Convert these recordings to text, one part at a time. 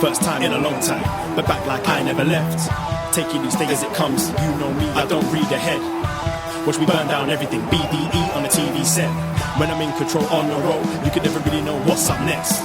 First time in a long time, but back like I never left. Taking each day as it comes, you know me, I don't read ahead. Watch me burn down everything, BDE on the TV set. When I'm in control on the road, you can never really know what's up next.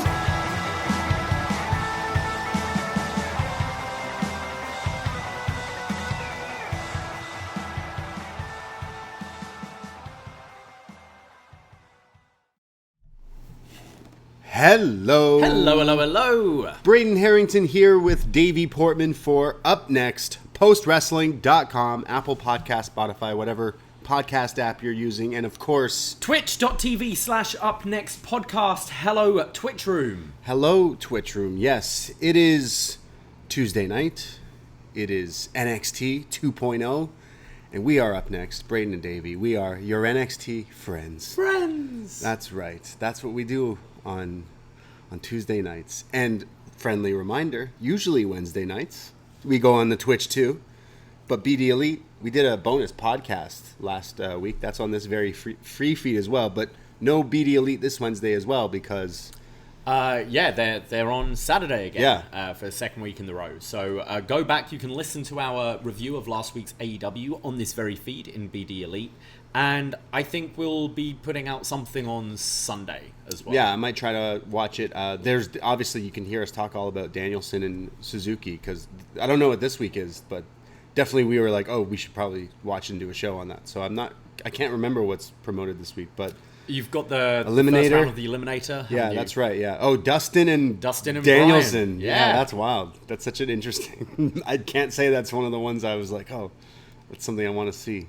Hello. Hello, hello, hello. Braden Herrington here with Davie Portman for upNXT, postwrestling.com, Apple Podcast, Spotify, whatever podcast app you're using, and of course, Twitch.tv/upNXT podcast. Hello, Twitch Room. Hello, Twitch Room. Yes, it is Tuesday night. It is NXT 2.0, and we are up next, Braden and Davie. We are your NXT friends. Friends. That's right. That's what we do on Tuesday nights. And friendly reminder, usually Wednesday nights, we go on the Twitch too. But BD Elite, we did a bonus podcast last week. That's on this very free feed as well. But no BD Elite this Wednesday as well because... they're on Saturday again for the second week in the row. So go back. You can listen to our review of last week's AEW on this very feed in BD Elite. And I think we'll be putting out something on Sunday as well. Yeah, I might try to watch it. There's obviously you can hear us talk all about Danielson and Suzuki because I don't know what this week is, but definitely we were like, oh, we should probably watch and do a show on that. So I can't remember what's promoted this week, but you've got the Eliminator. First round of the Eliminator. Yeah, that's right. Yeah. Oh, Dustin and Bryan. Danielson. Yeah, that's wild. That's such an interesting. I can't say that's one of the ones I was like, oh, that's something I want to see.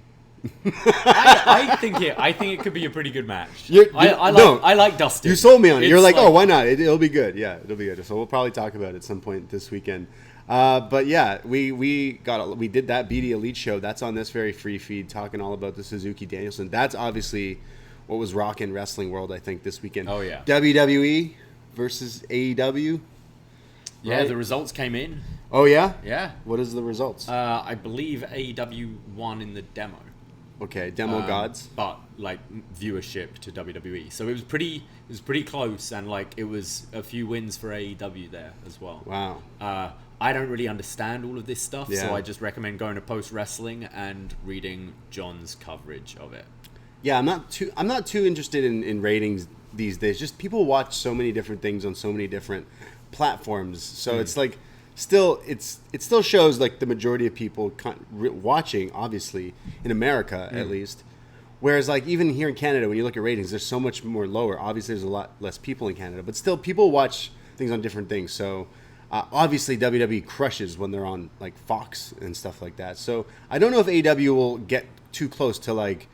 I think it could be a pretty good match. I like Dustin. You sold me on it. You're like, like, oh, why not? It'll be good. Yeah, it'll be good. So we'll probably talk about it at some point this weekend. But yeah, we did that BD Elite show. That's on this very free feed, talking all about the Suzuki Danielson. That's obviously what was rocking wrestling world, I think, this weekend. Oh yeah, WWE versus AEW. Yeah, right? The results came in. Oh yeah, yeah. What is the results? I believe AEW won in the demo. Okay, demo gods, but like viewership to WWE. So it was pretty close, and like it was a few wins for AEW there as well. Wow. I don't really understand all of this stuff, Yeah. so I just recommend going to Post Wrestling and reading John's coverage of it. Yeah, I'm not too interested in ratings these days. Just people watch so many different things on so many different platforms. So it's like it still shows like the majority of people watching, obviously in America at least. Whereas like even here in Canada, when you look at ratings, there's so much more lower. Obviously, there's a lot less people in Canada, but still people watch things on different things. So obviously WWE crushes when they're on like Fox and stuff like that. So I don't know if AEW will get too close to like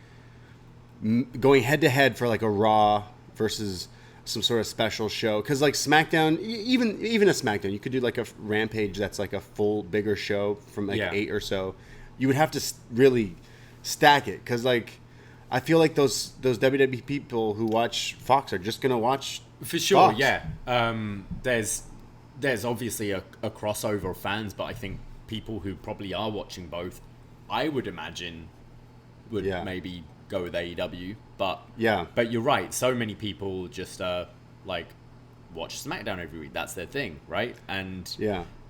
going head to head for like a Raw versus some sort of special show, because like SmackDown, even a SmackDown, you could do like a Rampage that's like a full bigger show from like 8 or so. You would have to really stack it, because like I feel like those WWE people who watch Fox are just gonna watch for sure. Fox. Yeah, there's obviously a crossover of fans, but I think people who probably are watching both, I would imagine, would maybe go with AEW, but you're right. So many people just like watch SmackDown every week. That's their thing, right? And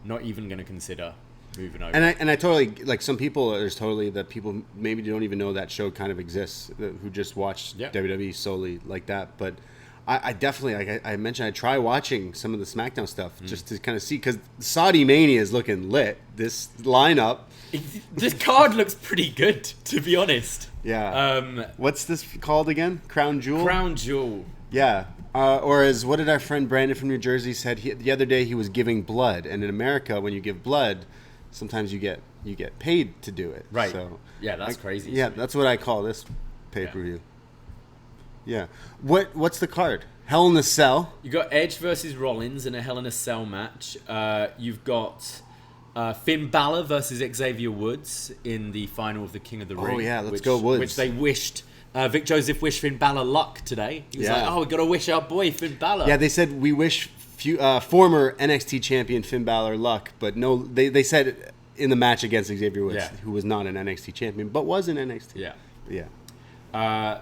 not even going to consider moving over. And I totally like some people. There's totally that people maybe don't even know that show kind of exists, who just watch WWE solely like that. But I definitely, like I mentioned, I try watching some of the SmackDown stuff just to kind of see, because Saudi Mania is looking lit. This lineup. This card looks pretty good, to be honest. Yeah. What's this called again? Crown Jewel? Crown Jewel. Yeah. Or as what did our friend Brandon from New Jersey said the other day, he was giving blood. And in America, when you give blood, sometimes you get paid to do it. Right. So yeah, that's crazy. Yeah, that's what I call this pay-per-view. Yeah. What's the card? Hell in a Cell. You got Edge versus Rollins in a Hell in a Cell match. You've got Finn Balor versus Xavier Woods in the final of the King of the Ring. Oh yeah, let's go Woods. Which they wished. Vic Joseph wished Finn Balor luck today. He was like, oh, we got to wish our boy Finn Balor. Yeah, they said we wish former NXT champion Finn Balor luck, but no, they said in the match against Xavier Woods, who was not an NXT champion, but was in NXT. Yeah.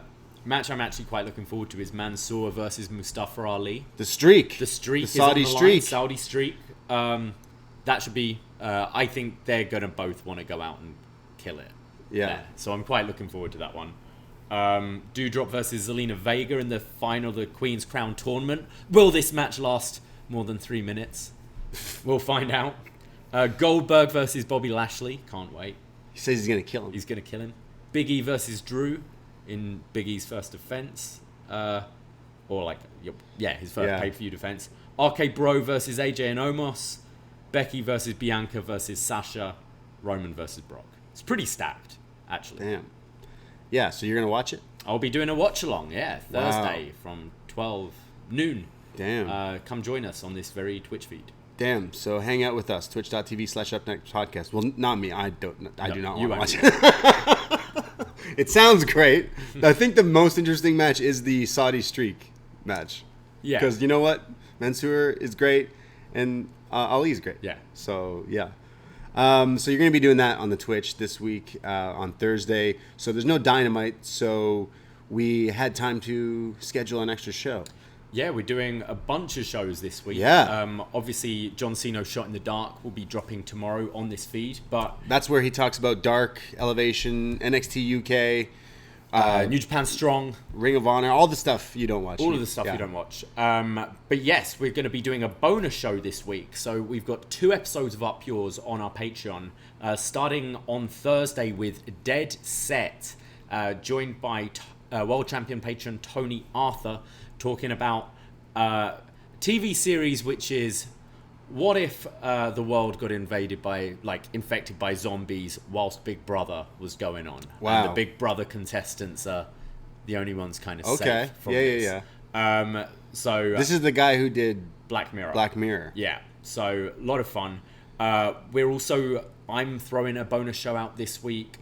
Match I'm actually quite looking forward to is Mansoor versus Mustafa Ali. The streak. The Saudi is on the streak. line. Saudi streak. That should be... I think they're going to both want to go out and kill it. Yeah. There. So I'm quite looking forward to that one. Doudrop versus Zelina Vega in the final of the Queen's Crown tournament. Will this match last more than 3 minutes? We'll find out. Goldberg versus Bobby Lashley. Can't wait. He says he's going to kill him. He's going to kill him. Big E versus Drew in Big E's first defense. His first pay-per-view defense. RK Bro versus AJ and Omos. Becky versus Bianca versus Sasha. Roman versus Brock. It's pretty stacked, actually. Damn. Yeah, so you're going to watch it? I'll be doing a watch-along, Thursday from 12 noon. Damn. Come join us on this very Twitch feed. Damn. So hang out with us. Twitch.tv/upNXT podcast. Well, not me. I do not want to watch it. It sounds great. I think the most interesting match is the Saudi Streak match. Yeah. Because you know what? Mansoor is great, and Ali's great. Yeah. So, yeah. So you're going to be doing that on the Twitch this week on Thursday. So there's no Dynamite, so we had time to schedule an extra show. Yeah, we're doing a bunch of shows this week. Yeah. Obviously, John Cena Shot in the Dark will be dropping tomorrow on this feed, but... That's where he talks about Dark, Elevation, NXT UK... New Japan Strong, Ring of Honor, all the stuff you don't watch. All of the stuff you don't watch. But yes, we're going to be doing a bonus show this week. So we've got 2 episodes of Up Yours on our Patreon, starting on Thursday with Dead Set, joined by World Champion patron Tony Arthur, talking about TV series which is what if the world got infected by zombies whilst Big Brother was going on? Wow. And the Big Brother contestants are the only ones kind of okay. safe from this. Yeah. So this is the guy who did Black Mirror. Black Mirror. Yeah. So a lot of fun. I'm throwing a bonus show out this week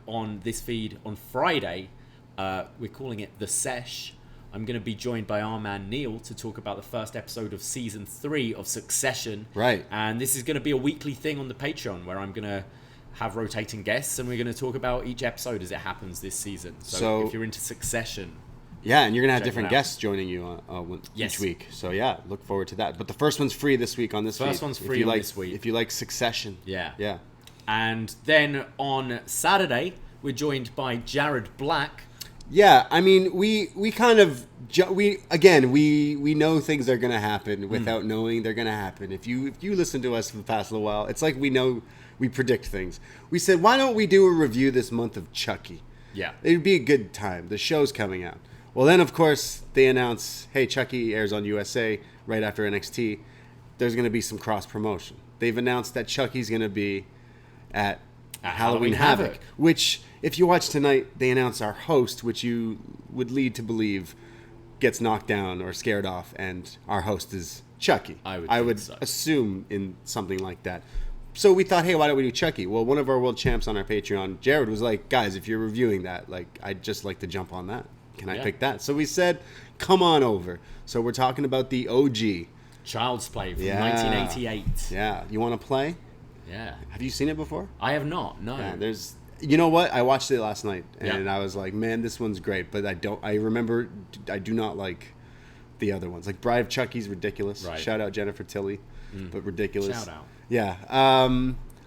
on this feed on Friday. We're calling it The Sesh. I'm going to be joined by our man Neil to talk about the first episode of season 3 of Succession. Right. And this is going to be a weekly thing on the Patreon where I'm going to have rotating guests and we're going to talk about each episode as it happens this season. So if you're into Succession... Yeah, and you're going to have different guests joining you each week. So yeah, look forward to that. But the first one's free this week on this feed. First one's free on this week. If you like Succession. Yeah. Yeah. And then on Saturday, we're joined by Jared Black. Yeah, I mean, we know things are going to happen without knowing they're going to happen. If you listen to us for the past little while, it's like we know we predict things. We said, why don't we do a review this month of Chucky? Yeah. It would be a good time. The show's coming out. Well, then, of course, they announce, hey, Chucky airs on USA right after NXT. There's going to be some cross-promotion. They've announced that Chucky's going to be at Halloween Havoc, which, if you watch tonight, they announce our host, which you would lead to believe gets knocked down or scared off, and our host is Chucky. I would assume in something like that. So we thought, hey, why don't we do Chucky? Well, one of our world champs on our Patreon, Jared, was like, guys, if you're reviewing that, I'd just like to jump on that. Can I pick that? So we said, come on over. So we're talking about the OG. Child's Play from 1988. Yeah. You want to play? Yeah. Have you seen it before? I have not, no. Yeah, you know what? I watched it last night, and I was like, man, this one's great. But I do not like the other ones. Like Bride of Chucky's ridiculous. Right. Shout out Jennifer Tilly, but ridiculous. Shout out. Yeah.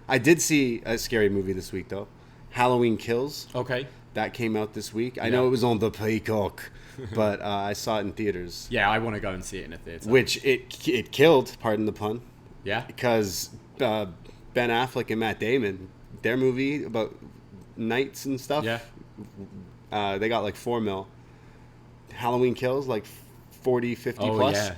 I did see a scary movie this week, though. Halloween Kills. Okay. That came out this week. I know it was on the Peacock, but I saw it in theaters. Yeah, I want to go and see it in a theater. Which it killed, pardon the pun. Yeah. Because Ben Affleck and Matt Damon, their movie about knights and stuff. Yeah. They got like $4 million. Halloween Kills, like 40, 50 plus. Yeah.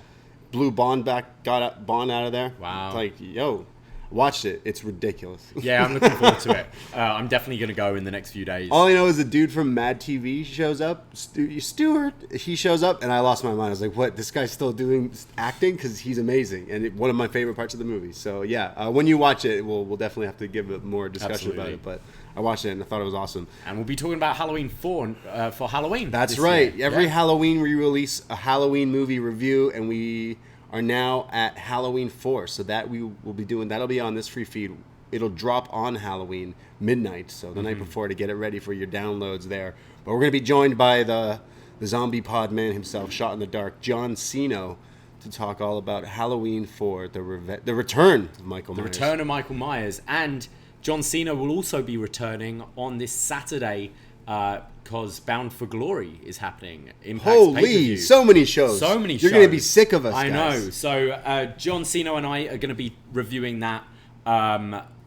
Blew Bond got Bond out of there. Wow. It's like, yo. Watched it. It's ridiculous. Yeah, I'm looking forward to it. I'm definitely going to go in the next few days. All I know is the dude from Mad TV shows up. Stewart. He shows up, and I lost my mind. I was like, what? This guy's still doing acting? Because he's amazing. And one of my favorite parts of the movie. So, yeah. When you watch it, we'll definitely have to give it more discussion about it. But I watched it, and I thought it was awesome. And we'll be talking about Halloween 4 for Halloween. That's right. Year. Every Halloween, we release a Halloween movie review, and we are now at Halloween 4, so that we will be doing. That'll be on this free feed. It'll drop on Halloween midnight, so the night before, to get it ready for your downloads there. But we're going to be joined by the zombie pod man himself, Shot in the Dark, John Cena, to talk all about Halloween 4, the return of Michael Myers. The return of Michael Myers. And John Cena will also be returning on this Saturday because Bound for Glory is happening. Impact's Holy, pay-per-view. so many shows. So many shows. You're going to be sick of us, I guys. know. So John Cena and I are going to be reviewing that.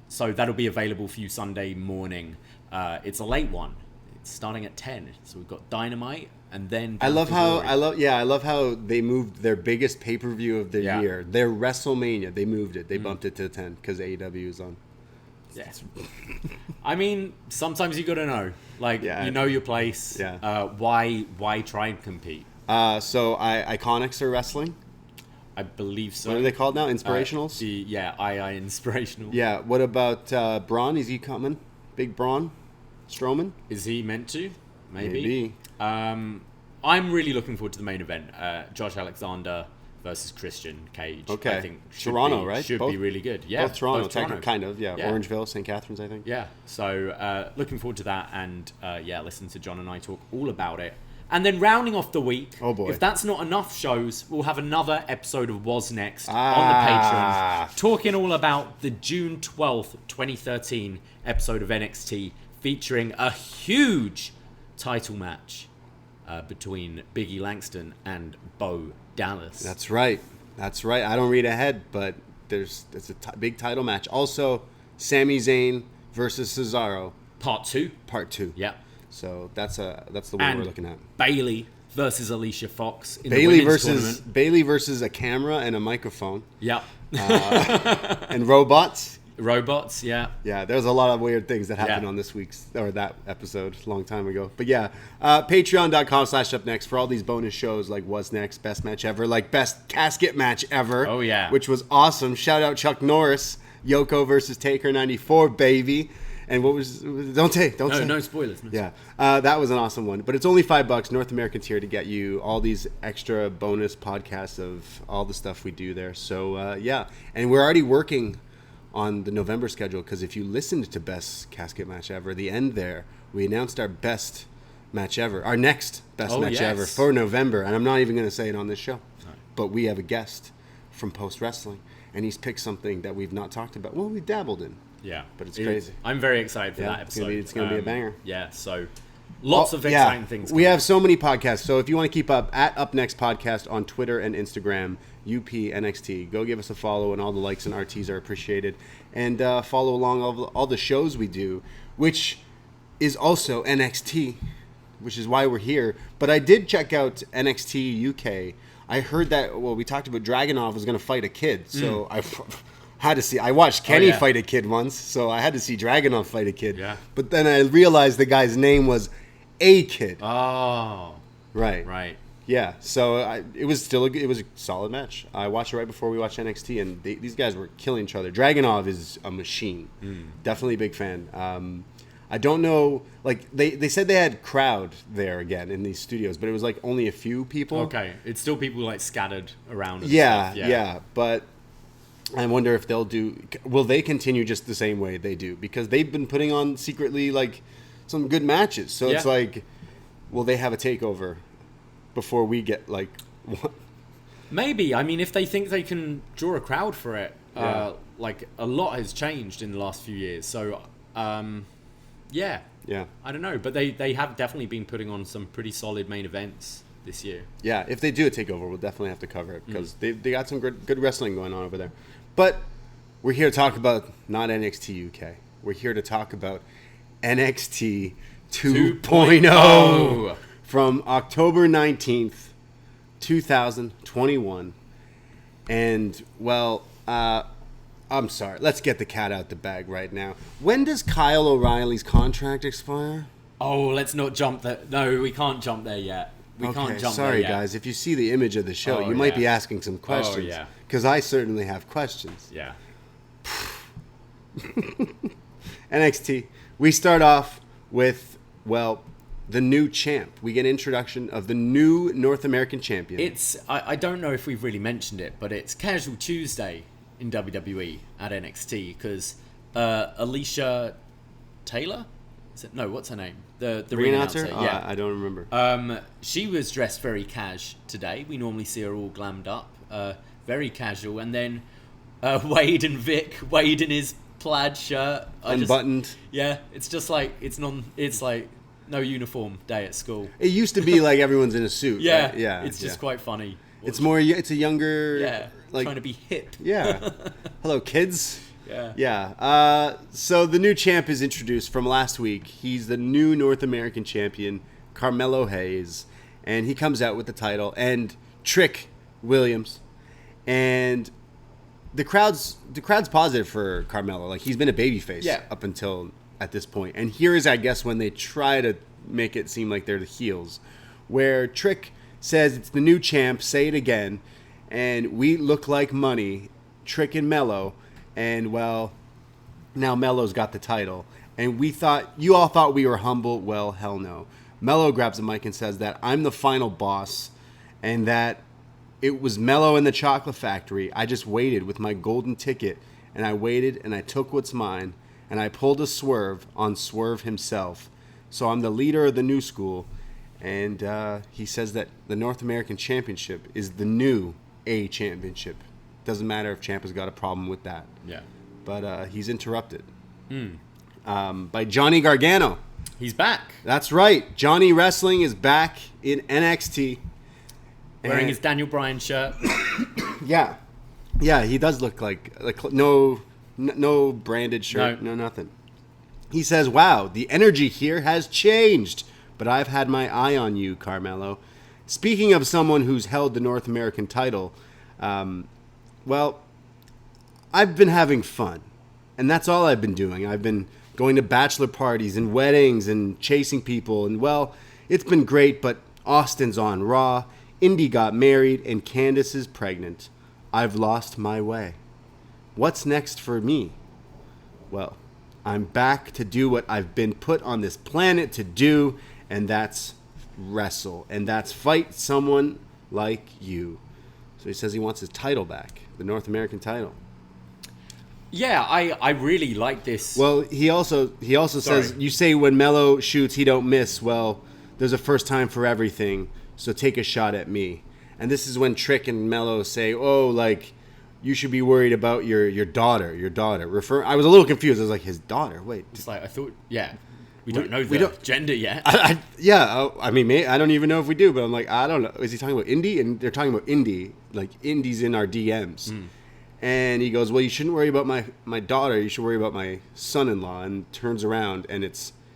So that'll be available for you Sunday morning. It's a late one. It's starting at 10. So we've got Dynamite and then I love how they moved their biggest pay-per-view of the year. Their WrestleMania, they moved it. They bumped it to 10 because AEW is on. Yeah. I mean, sometimes you got to know. Like, you know your place. Yeah. Why try and compete? So Iconics are wrestling? I believe so. What are they called now? Inspirationals? II Inspirational. Yeah. What about Braun? Is he coming? Big Braun? Strowman? Is he meant to? Maybe. I'm really looking forward to the main event. Josh Alexander versus Christian Cage. Okay. I think Toronto, right? Should be really good. Yeah. Both Toronto. Kind of, yeah. Yeah. Orangeville, St. Catharines, I think. Yeah. So looking forward to that and listen to John and I talk all about it. And then rounding off the week, oh boy. If that's not enough shows, we'll have another episode of Was Next on the Patreons, talking all about the June 12th, 2013 episode of NXT, featuring a huge title match between Biggie Langston and Bo Dallas. That's right. I don't read ahead, but it's a big title match. Also, Sami Zayn versus Cesaro. Part 2. Yeah. So that's the one we're looking at. Bayley versus Alicia Fox in Bayley the women's tournament. Bayley versus a camera and a microphone. Yep. And robots. Robots, yeah. Yeah, there's a lot of weird things that happened on this week's, or that episode, a long time ago. But yeah, patreon.com/upnext for all these bonus shows like What's Next, Best Match Ever, like Best Casket Match Ever. Oh, yeah. Which was awesome. Shout out Chuck Norris, Yoko versus Taker 94, baby. And what was, don't say. No spoilers. That was an awesome one. But it's only $5, North American tier, to get you all these extra bonus podcasts of all the stuff we do there. So, and we're already working on the November schedule, because if you listened to Best Casket Match Ever, the end there, we announced our best match ever, our next best match ever for November. And I'm not even going to say it on this show. No. But we have a guest from Post Wrestling, and he's picked something that we've not talked about. Well, we dabbled in. Yeah. But it's crazy. I'm very excited for that episode. It's going to be a banger. Yeah, so lots of exciting things. We have so many podcasts. So if you want to keep up, at UpNext Podcast on Twitter and Instagram, upNXT. Go give us a follow, and all the likes and RTs are appreciated. And follow along all the shows we do, which is also NXT, which is why we're here. But I did check out NXT UK. I heard that, we talked about Dragunov was going to fight a kid. So I had to see. I watched Kenny fight a kid once, so I had to see Dragunov fight a kid. Yeah. But then I realized the guy's name was A Kid. Oh. Right. Yeah, so it was a solid match. I watched it right before we watched NXT, and these guys were killing each other. Dragunov is a machine. Definitely a big fan. I don't know, like, they said they had crowd there again in these studios, but it was like only a few people. Okay, it's still people like scattered around. And yeah, stuff. yeah, but I wonder if will they continue just the same way they do? Because they've been putting on secretly like some good matches. So it's like, will they have a takeover before we get like what? Maybe. I mean, if they think they can draw a crowd for it, like a lot has changed in the last few years. So, yeah, I don't know, but they have definitely been putting on some pretty solid main events this year. Yeah, if they do a takeover, we'll definitely have to cover it, because they got some good wrestling going on over there. But we're here to talk about not NXT UK. We're here to talk about NXT 2.0 from October 19th, 2021. And, I'm sorry. Let's get the cat out the bag right now. When does Kyle O'Reilly's contract expire? Oh, let's not jump there. No, we can't jump there yet. We can't jump there yet. Guys. If you see the image of the show, you might be asking some questions. Oh, yeah. Because I certainly have questions. Yeah. NXT. We start off with, the new champ. We get introduction of the new North American champion. I don't know if we've really mentioned it, but it's Casual Tuesday in WWE at NXT, because Alicia Taylor? What's her name? The ring announcer? Yeah. I don't remember. She was dressed very cash today. We normally see her all glammed up. very casual. And then Wade and Vic, Wade in his plaid shirt, unbuttoned. It's just like it's like no uniform day at school. It used to be like everyone's in a suit. Yeah, right? Yeah. It's just quite funny. It's a younger, like trying to be hip. Yeah. Hello, kids. Yeah. Yeah. So the new champ is introduced from last week. He's the new North American champion, Carmelo Hayes, and he comes out with the title and Trick Williams, and the crowd's positive for Carmelo. Like, he's been a babyface up until at this point, and here is, I guess, when they try to make it seem like they're the heels, where Trick says it's the new champ, say it again, and we look like money, Trick and Melo, and well, now Melo's got the title. And you all thought we were humble. Well, hell no. Melo grabs the mic and says that I'm the final boss, and that it was Melo in the chocolate factory. I just waited with my golden ticket, and I waited, and I took what's mine, and I pulled a swerve on Swerve himself. So I'm the leader of the new school. And he says that the North American Championship is the new A Championship. Doesn't matter if Ciampa's got a problem with that. Yeah. But he's interrupted by Johnny Gargano. He's back. That's right. Johnny Wrestling is back in NXT. Wearing his Daniel Bryan shirt. Yeah. Yeah, he does look like no branded shirt, no nothing. He says, wow, the energy here has changed. But I've had my eye on you, Carmelo. Speaking of someone who's held the North American title, well, I've been having fun. And that's all I've been doing. I've been going to bachelor parties and weddings and chasing people. And, well, it's been great, but Austin's on Raw, Indy got married, and Candice is pregnant. I've lost my way. What's next for me? Well, I'm back to do what I've been put on this planet to do, and that's wrestle, and that's fight someone like you. So he says he wants his title back, the North American title. Yeah, I really like this. Well, he also says, you say when Melo shoots, he don't miss. Well, there's a first time for everything, so take a shot at me. And this is when Trick and Melo say, oh, like, you should be worried about your daughter. I was a little confused. I was like, his daughter? Wait. It's like, I thought, we don't know the gender yet. I mean, I don't even know if we do, but I'm like, I don't know. Is he talking about Indy? And they're talking about Indy. Like, Indy's in our DMs. And he goes, well, you shouldn't worry about my daughter. You should worry about my son-in-law. And turns around, and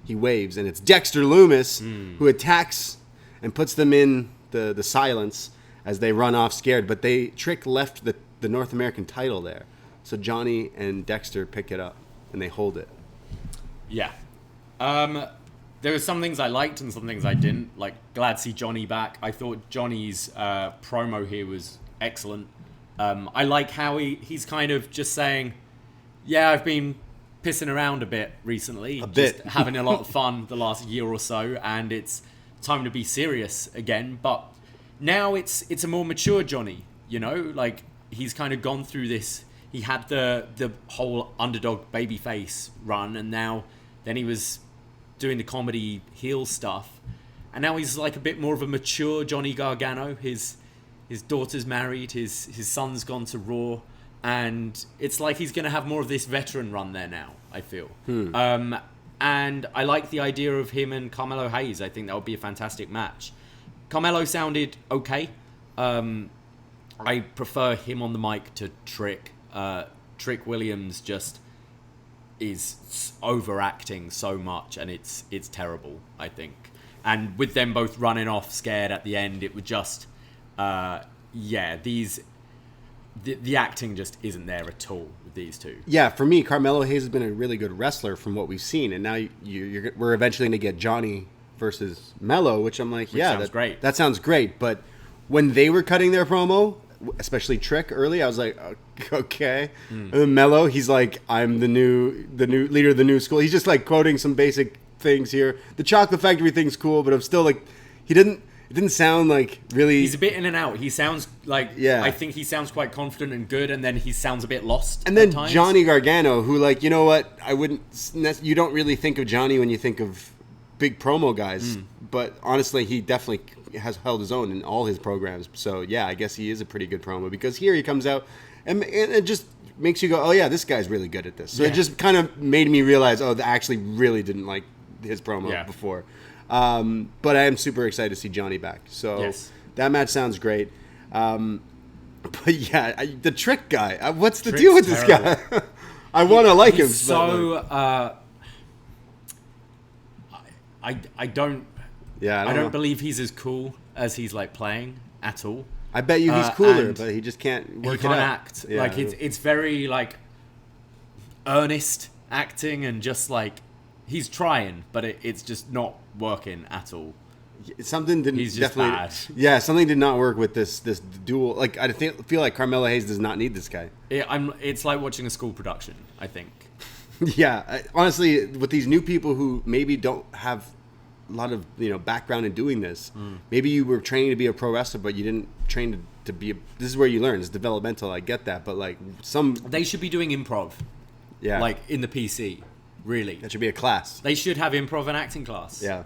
he waves, and it's Dexter Lumis who attacks and puts them in the silence as they run off scared. But Trick left the North American title there. So Johnny and Dexter pick it up, and they hold it. Yeah. There were some things I liked and some things I didn't. Like, glad to see Johnny back. I thought Johnny's promo here was excellent. I like how he's kind of just saying, yeah, I've been pissing around a bit recently. Just having a lot of fun the last year or so, and it's time to be serious again. But now it's a more mature Johnny, you know? Like, he's kind of gone through this. He had the whole underdog babyface run, and then he was doing the comedy heel stuff. And now he's like a bit more of a mature Johnny Gargano. His daughter's married, his son's gone to Raw, and it's like he's going to have more of this veteran run there now, I feel. And I like the idea of him and Carmelo Hayes. I think that would be a fantastic match. Carmelo sounded okay. I prefer him on the mic to Trick. Trick Williams just is overacting so much, and it's terrible, I think. And with them both running off scared at the end, it would just... the acting just isn't there at all with these two. Yeah, for me, Carmelo Hayes has been a really good wrestler from what we've seen, and now we're eventually going to get Johnny versus Melo, which I'm like, sounds great. That sounds great. But when they were cutting their promo, especially Trick early, I was like, okay. And then Melo, he's like, I'm the new leader of the new school. He's just like quoting some basic things here. The chocolate factory thing's cool, but I'm still like, it didn't sound like really... He's a bit in and out. He sounds like... Yeah. I think he sounds quite confident and good, and then he sounds a bit lost And then at times. Johnny Gargano, who, like, you know what? You don't really think of Johnny when you think of big promo guys, but honestly, he definitely has held his own in all his programs. So yeah, I guess he is a pretty good promo, because here he comes out and it just makes you go, oh yeah, this guy's really good at this. So it just kind of made me realize, I actually really didn't like his promo before. But I am super excited to see Johnny back. So that match sounds great. But yeah, the Trick guy. What's the deal with terrible. This guy? I want to like him. So I don't. Yeah, I don't believe he's as cool as he's like playing at all. I bet you he's cooler, but he just can't work it out. He can't act. Yeah. Like it's very like earnest acting, and just like he's trying, but it's just not working at all. Something didn't. He's just bad. Yeah, something did not work with this duel. Like I feel like Carmelo Hayes does not need this guy. It's like watching a school production, I think. Yeah, honestly, with these new people who maybe don't have a lot of background in doing this, maybe you were training to be a pro wrestler, but you didn't train to be. This is where you learn. It's developmental. I get that, but like they should be doing improv. Yeah, like in the PC. Really, that should be a class. They should have improv and acting class. Yeah.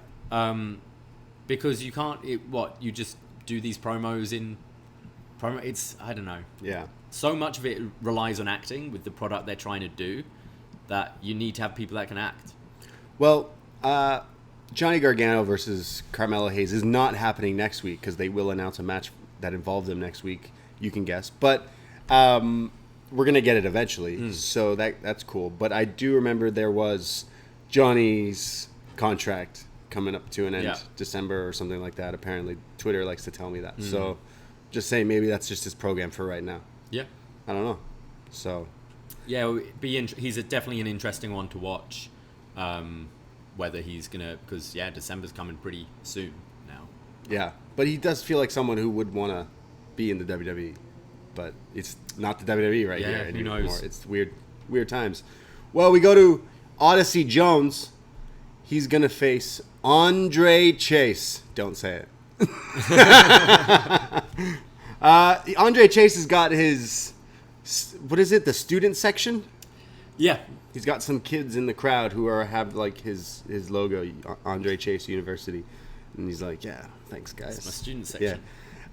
Because you can't. You just do these promos in promo. I don't know. Yeah. So much of it relies on acting with the product they're trying to do, that you need to have people that can act. Well, Johnny Gargano versus Carmelo Hayes is not happening next week, because they will announce a match that involves them next week. You can guess, but we're gonna get it eventually, so that's cool. But I do remember there was Johnny's contract coming up to an end, December or something like that. Apparently, Twitter likes to tell me that. So, just saying, maybe that's just his program for right now. Yeah, I don't know. So, yeah, he's definitely an interesting one to watch. Whether he's gonna, because December's coming pretty soon now. Yeah, but he does feel like someone who would want to be in the WWE, but it's not the WWE right here anymore. Who knows? It's weird times. Well, we go to Odyssey Jones. He's gonna face Andre Chase. Don't say it. Andre Chase has got his, what is it? The student section. Yeah. He's got some kids in the crowd who have like his logo, Andre Chase University, and he's like, "Yeah, thanks, guys." It's my student section.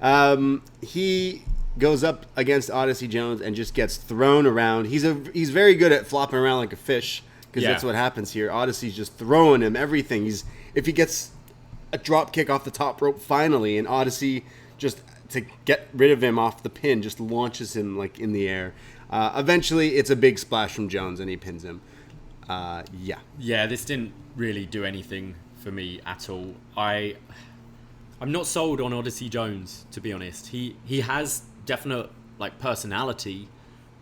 Yeah. He goes up against Odyssey Jones and just gets thrown around. He's very good at flopping around like a fish, because that's what happens here. Odyssey's just throwing him everything. If he gets a drop kick off the top rope finally, and Odyssey just to get rid of him off the pin just launches him like in the air. Eventually, it's a big splash from Jones, and he pins him. Yeah, this didn't really do anything for me at all. I'm not sold on Odyssey Jones, to be honest. He has definite like personality,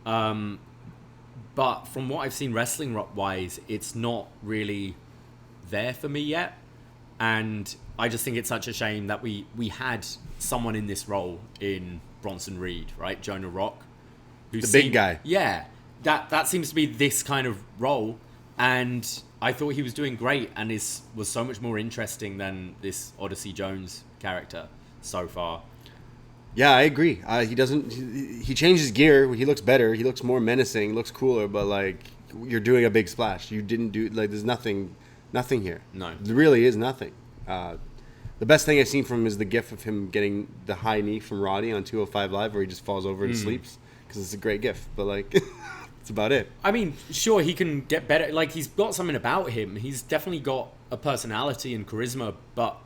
but from what I've seen wrestling wise, it's not really there for me yet. And I just think it's such a shame that we had someone in this role in Bronson Reed, right? Jonah Rock. The big guy. Yeah. That seems to be this kind of role. And I thought he was doing great, and was so much more interesting than this Odyssey Jones character so far. Yeah, I agree. He changed his gear. He looks better. He looks more menacing. Looks cooler. But like, you're doing a big splash. You didn't do like. There's nothing here. No, there really is nothing. The best thing I've seen from him is the gif of him getting the high knee from Roddy on 205 Live, where he just falls over and sleeps, because it's a great gif. But like, that's about it. I mean, sure, he can get better. Like, he's got something about him. He's definitely got a personality and charisma. But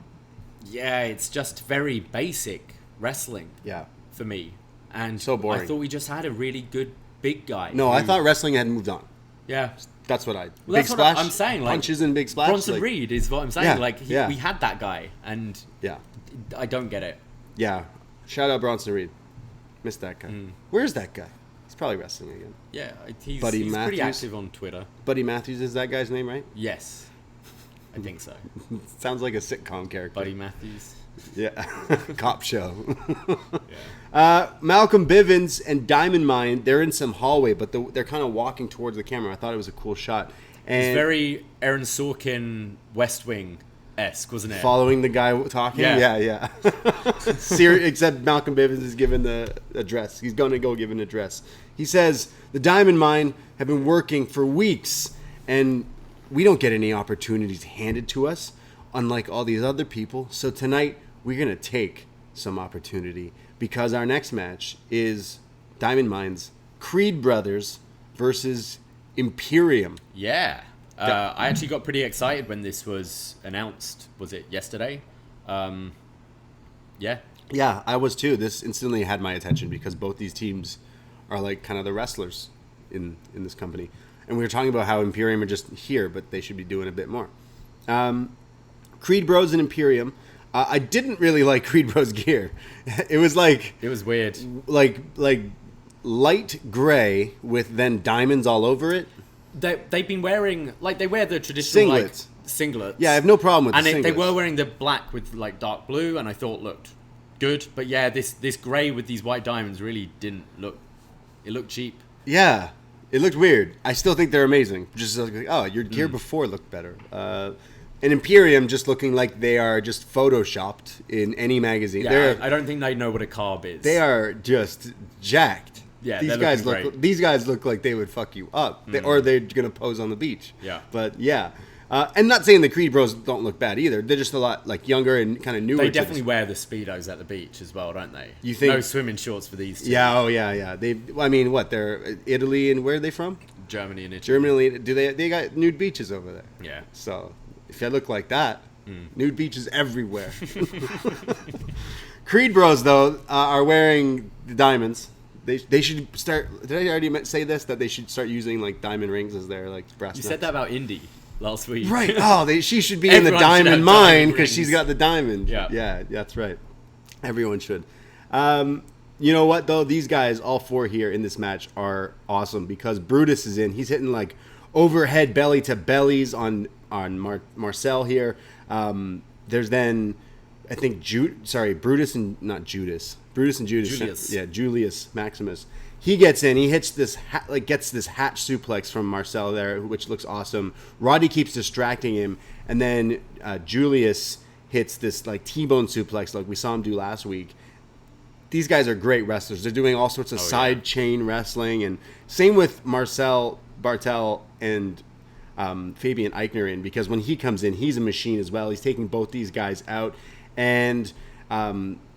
yeah, it's just very basic wrestling. Yeah, for me. And so boring. I thought we just had a really good big guy. No, I thought wrestling had moved on. Yeah. That's what big splash. I'm saying, like, punches and big splash. Bronson Reed is what I'm saying. We had that guy, and I don't get it. Yeah, shout out Bronson Reed. Missed that guy. Where's that guy? He's probably wrestling again. Yeah, he's pretty active on Twitter. Buddy Matthews is that guy's name, right? Yes, I think so. Sounds like a sitcom character. Buddy Matthews. Yeah, cop show. Malcolm Bivens and Diamond Mine, they're in some hallway, but they're kind of walking towards the camera. I thought it was a cool shot. And it's very Aaron Sorkin West Wing-esque, wasn't it? Following the guy talking? Yeah. Except Malcolm Bivens is given the address. He's going to go give an address. He says, the Diamond Mine have been working for weeks, and we don't get any opportunities handed to us. unlike all these other people. So tonight, we're going to take some opportunity because our next match is Diamond Mine's Creed Brothers versus Imperium. Yeah. I actually got pretty excited when this was announced. Was it yesterday? Yeah. Yeah, I was too. This instantly had my attention because both these teams are like kind of the wrestlers in this company. And we were talking about how Imperium are just here, but they should be doing a bit more. Creed Bros and Imperium. I didn't really like Creed Bros gear. It was like... It was weird. Like light gray with then diamonds all over it. They've been wearing... Like, they wear the traditional... Singlets. Singlets. Yeah, I have no problem with the singlets. And they were wearing the black with, like, dark blue, and I thought looked good. But yeah, this gray with these white diamonds really didn't look... It looked cheap. Yeah. It looked weird. I still think they're amazing. Just like, oh, your gear before looked better. And Imperium just looking like they are just photoshopped in any magazine. Yeah, I don't think they know what a carb is. They are just jacked. Yeah, these guys look like they would fuck you up, or they're gonna pose on the beach. Yeah, but yeah, and not saying the Creed Bros don't look bad either. They're just a lot like younger and kind of newer. They definitely wear the speedos at the beach as well, don't they? You think no swimming shorts for these two? Yeah, yeah. I mean, what? They're Italy and where are they from? Germany and Italy. Germany. Do they got nude beaches over there? Yeah. So if you look like that, nude beaches everywhere. Creed Bros though are wearing the diamonds. They should start. Did I already say this? That they should start using like diamond rings as their like bracelets. You said that about Indy last week, right? Oh, she should be in the diamond mine because she's got the diamond. Yeah, that's right. Everyone should. You know what though? These guys, all four here in this match, are awesome because Brutus is in. He's hitting like overhead belly to bellies on Marcel here. There's then I think Brutus and Julius. Yeah, Julius Maximus. He gets in. He hits this gets this hatch suplex from Marcel there, which looks awesome. Roddy keeps distracting him, and then Julius hits this like T-bone suplex like we saw him do last week. These guys are great wrestlers. They're doing all sorts of side chain wrestling, and same with Marcel Bartel and Fabian Eichner in, because when he comes in, he's a machine as well. He's taking both these guys out, and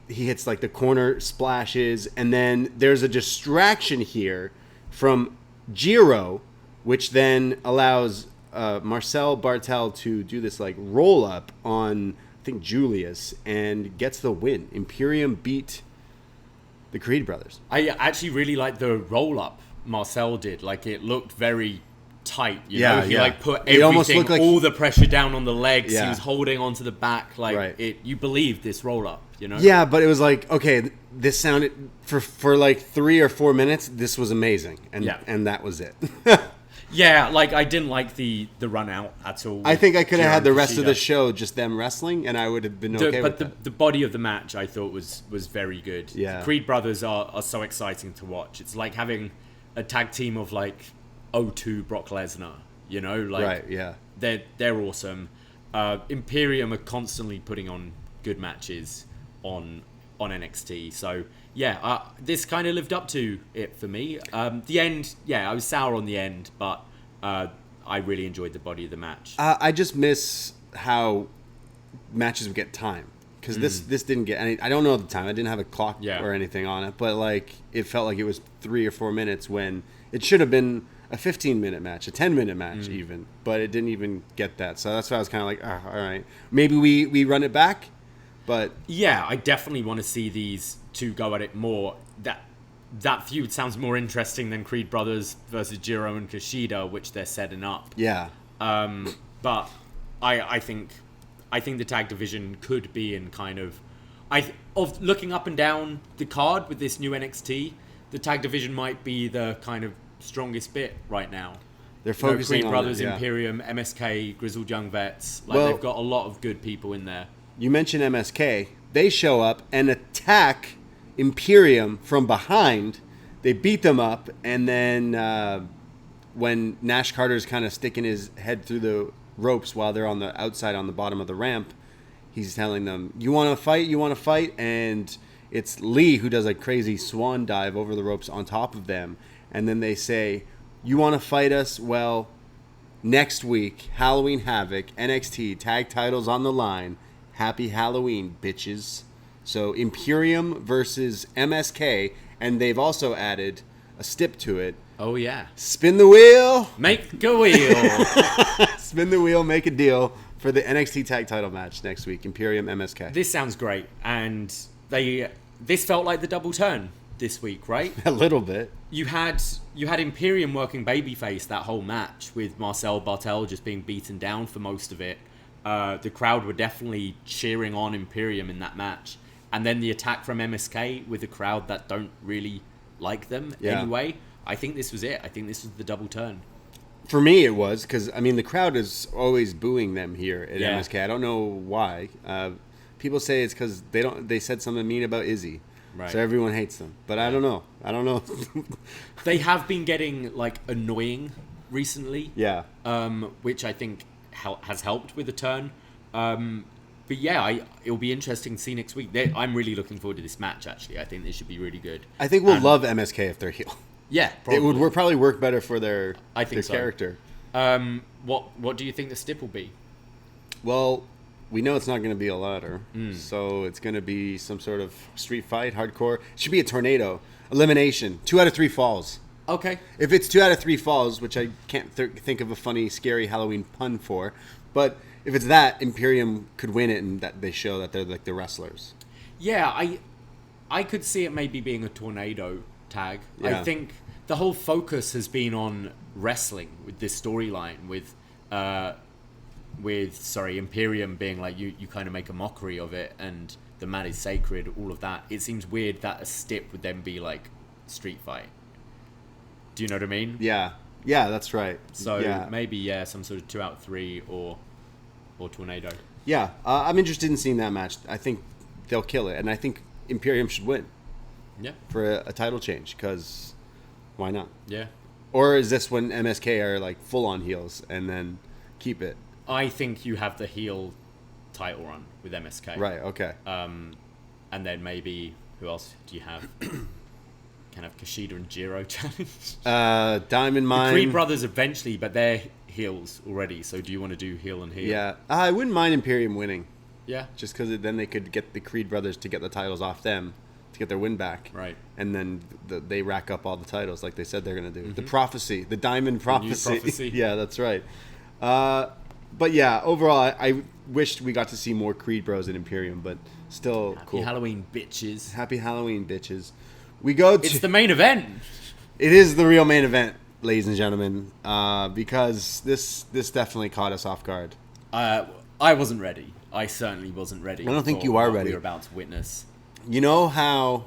he hits like the corner splashes, and then there's a distraction here from Giro, which then allows Marcel Bartel to do this like roll up on I think Julius and gets the win. Imperium beat the Creed Brothers. I actually really like the roll up Marcel did. Like it looked very tight. You know? He like put everything, all the pressure down on the legs. He was holding onto the back. Like you believed this roll up. You know? Yeah, but it was like, okay, this sounded for like 3 or 4 minutes. This was amazing, and that was it. Yeah, like I didn't like the run out at all. I think I could have had the rest of the show just them wrestling, and I would have been okay with that. But the body of the match I thought was very good. Yeah, the Creed Brothers are so exciting to watch. It's like having a tag team of like O2 Brock Lesnar. You know, like right? Yeah, they're awesome. Imperium are constantly putting on good matches on NXT. So yeah, this kind of lived up to it for me. The end, I was sour on the end, but I really enjoyed the body of the match. I just miss how matches would get time, because this didn't get any. I don't know the time. I didn't have a clock or anything on it, but like it felt like it was 3 or 4 minutes when it should have been a 15-minute match, a 10-minute match even, but it didn't even get that. So that's why I was kind of like, all right, maybe we run it back. But yeah, I definitely want to see these two go at it more. That feud sounds more interesting than Creed Brothers versus Jiro and Kushida, which they're setting up. Yeah. But I think the tag division could be in kind of looking up and down the card with this new NXT. The tag division might be the kind of strongest bit right now. They're focusing Creed on Brothers, it, yeah. Imperium, MSK, Grizzled Young Vets. They've got a lot of good people in there. You mentioned MSK. They show up and attack Imperium from behind. They beat them up, and then when Nash Carter's kind of sticking his head through the ropes while they're on the outside on the bottom of the ramp, he's telling them, "You want to fight? You want to fight?" And it's Lee who does a crazy swan dive over the ropes on top of them, and then they say, "You want to fight us? Well, next week, Halloween Havoc, NXT, tag titles on the line. Happy Halloween, bitches. So Imperium versus MSK, and they've also added a stip to it. Oh, yeah. Spin the wheel. Make a wheel. Spin the wheel, make a deal for the NXT tag title match next week, Imperium MSK. This sounds great, and this felt like the double turn this week, right? A little bit. You had Imperium working babyface that whole match with Marcel Bartel just being beaten down for most of it. The crowd were definitely cheering on Imperium in that match. And then the attack from MSK with a crowd that don't really like them anyway. I think this was it. I think this was the double turn. For me, it was, because, I mean, the crowd is always booing them here at MSK. I don't know why. People say it's because they said something mean about Izzy. Right. So everyone hates them. But I don't know. They have been getting, like, annoying recently. Yeah. Which I think has helped with the turn. But yeah, it'll be interesting to see next week. I'm really looking forward to this match, actually. I think this should be really good. I think we'll love MSK if they're heel. Yeah, probably. It would probably work better for their character. What do you think the stip will be? Well, we know it's not going to be a ladder. So it's going to be some sort of street fight, hardcore. It should be a tornado. Elimination. 2 out of 3 falls. Okay. If it's 2 out of 3 falls, which I can't think of a funny, scary Halloween pun for, but if it's that, Imperium could win it, and that they show that they're like the wrestlers. Yeah, I could see it maybe being a tornado tag. Yeah. I think the whole focus has been on wrestling with this storyline, with Imperium being like you kind of make a mockery of it, and the mat is sacred, all of that. It seems weird that a stip would then be like street fight. Do you know what I mean? Yeah, that's right. So maybe some sort of 2 out of 3 or tornado. Yeah, I'm interested in seeing that match. I think they'll kill it, and I think Imperium should win. Yeah. For a title change, because why not? Yeah. Or is this when MSK are like full on heels and then keep it? I think you have the heel title run with MSK. Right. Okay. And then maybe who else do you have? Kind of Kushida and Jiro challenge. Diamond Mine. The Creed brothers eventually, but they're heels already. So do you want to do heel and heel? Yeah, I wouldn't mind Imperium winning. Yeah. Just because then they could get the Creed brothers to get the titles off them to get their win back. Right. And then they rack up all the titles like they said they're going to do. Mm-hmm. The prophecy, the Diamond Prophecy. The new prophecy. Yeah, that's right. But yeah, overall, I wished we got to see more Creed bros in Imperium, but still Happy cool. Halloween, bitches. Happy Halloween, bitches. We go to... It's the main event. It is the real main event, ladies and gentlemen, because this definitely caught us off guard. I wasn't ready. I certainly wasn't ready. I don't think you are ready. We were about to witness. You know how,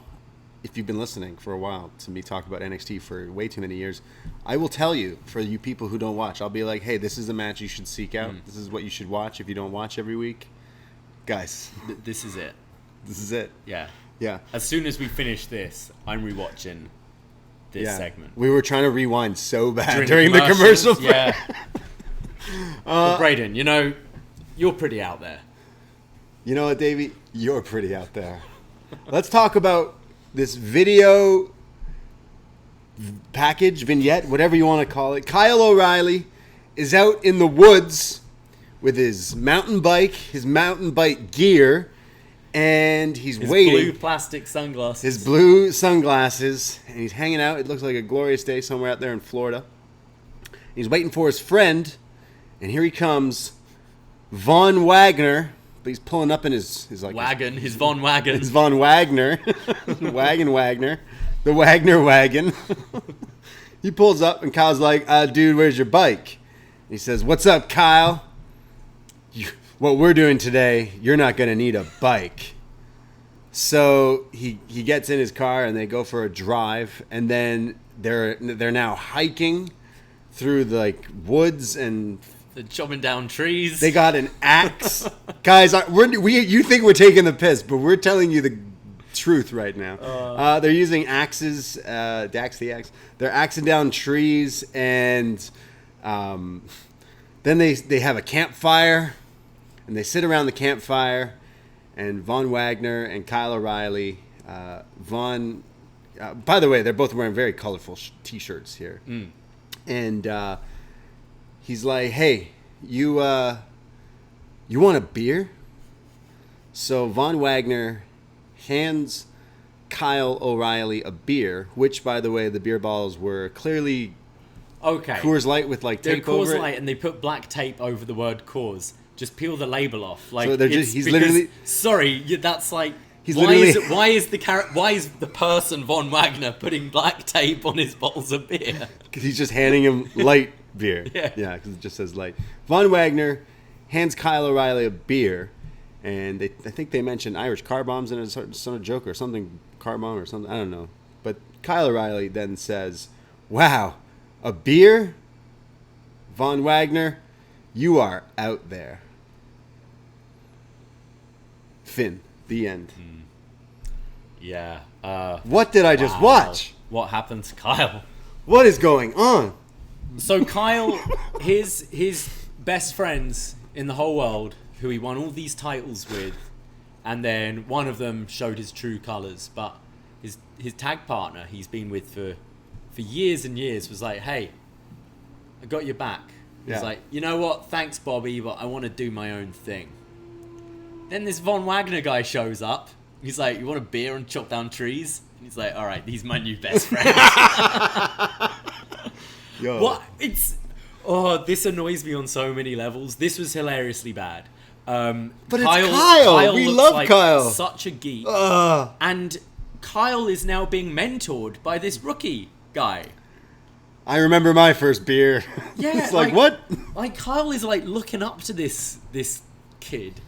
if you've been listening for a while to me talk about NXT for way too many years, I will tell you, for you people who don't watch, I'll be like, hey, this is a match you should seek out. This is what you should watch if you don't watch every week. Guys. This is it. This is it. Yeah. Yeah. As soon as we finish this, I'm rewatching this segment. We were trying to rewind so bad during the commercial. Yeah. But Braden, you're pretty out there. You know what, Davie? You're pretty out there. Let's talk about this video package, vignette, whatever you want to call it. Kyle O'Reilly is out in the woods with his mountain bike gear, and he's waiting. His blue plastic sunglasses. His blue sunglasses, and he's hanging out. It looks like a glorious day somewhere out there in Florida. He's waiting for his friend, and here he comes, Von Wagner. But he's pulling up in his wagon, his Von Wagon. His Von Wagner. Wagner. The Wagner wagon. He pulls up and Kyle's like, dude, where's your bike? And he says, what's up, Kyle? What we're doing today, you're not going to need a bike. So he gets in his car and they go for a drive, and then they're now hiking through the woods and they're chopping down trees. They got an axe. Guys, you think we're taking the piss, but we're telling you the truth right now. They're using axes, Dax the axe. They're axing down trees, and then they have a campfire, and they sit around the campfire, and Von Wagner and Kyle O'Reilly. By the way, they're both wearing very colorful T-shirts here. And he's like, hey, you want a beer? So Von Wagner hands Kyle O'Reilly a beer, which, by the way, the beer bottles were clearly Coors Light with like tape over it. Coors Light, and they put black tape over the word Coors. Just peel the label off. Like, so he's literally... Sorry, that's like... He's why is the person Von Wagner putting black tape on his bottles of beer? Because he's just handing him light beer. Yeah, because it just says light. Von Wagner hands Kyle O'Reilly a beer, and I think they mentioned Irish car bombs in a sort of joke or something, car bomb or something. I don't know. But Kyle O'Reilly then says, "Wow, a beer, Von Wagner, you are out there." Finn. The end. Yeah. What did I just watch? What happened to Kyle? What is going on? So Kyle, his best friends in the whole world, who he won all these titles with, and then one of them showed his true colours, but his tag partner he's been with for years and years was like, hey, I got your back. He's like, you know what? Thanks, Bobby, but I want to do my own thing. Then this Von Wagner guy shows up. He's like, you want a beer and chop down trees? And he's like, all right, he's my new best friend. Yo. What? This annoys me on so many levels. This was hilariously bad. But it's Kyle. We love like Kyle. Such a geek. And Kyle is now being mentored by this rookie guy. I remember my first beer. Yeah. It's like what? Like Kyle is like looking up to this kid.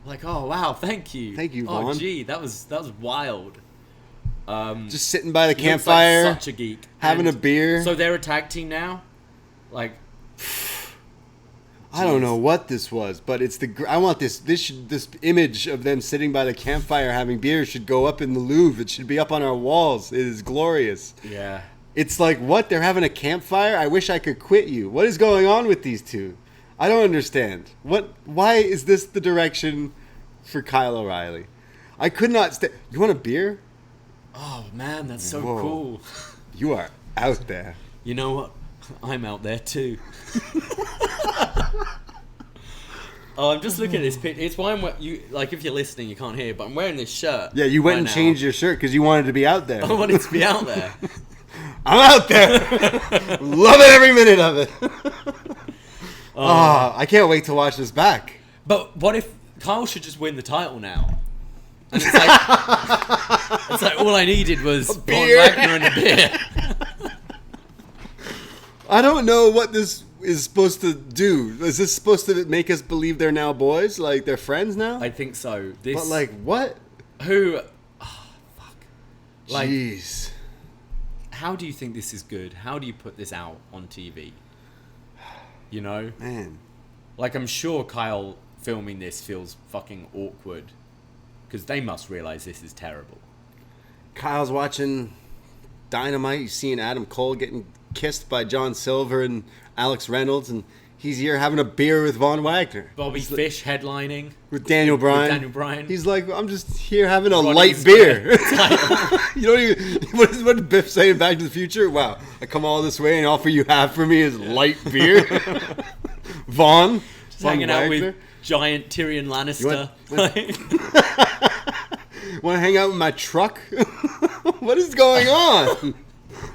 Like, oh wow, thank you, Vaughn. Oh gee, that was wild. Just sitting by the campfire, like such a geek, having a beer. So they're a tag team now. Like, I don't know what this was, but it's I want this image of them sitting by the campfire having beer should go up in the Louvre. It should be up on our walls. It is glorious. Yeah. It's like, what? They're having a campfire? I wish I could quit you. What is going on with these two? I don't understand. Why is this the direction for Kyle O'Reilly? I could not stay. You want a beer? Oh man, that's so cool. You are out there. You know what? I'm out there too. I'm just looking at this picture. It's why if you're listening, you can't hear, but I'm wearing this shirt. Yeah, you went and changed your shirt because you wanted to be out there. I wanted to be out there. I'm out there. Love it every minute of it. I can't wait to watch this back. But what if Kyle should just win the title now? And it's like, all I needed was Von Wagner and a beer. I don't know what this is supposed to do. Is this supposed to make us believe they're now boys? Like, they're friends now? I think so. But, like, what? Who... Oh, fuck. Like, jeez. How do you think this is good? How do you put this out on TV? You know? Man. Like, I'm sure Kyle filming this feels fucking awkward. Because they must realize this is terrible. Kyle's watching Dynamite. He's seeing Adam Cole getting kissed by John Silver and Alex Reynolds. And he's here having a beer with Von Wagner. Bobby Fish headlining. With Daniel Bryan. He's like, I'm just here having a light beer. You don't even... What did Biff say in Back to the Future? Wow, I come all this way and all you have for me is light beer. Von hanging Wagner. Out with giant Tyrion Lannister. Want to hang out with my truck? What is going on?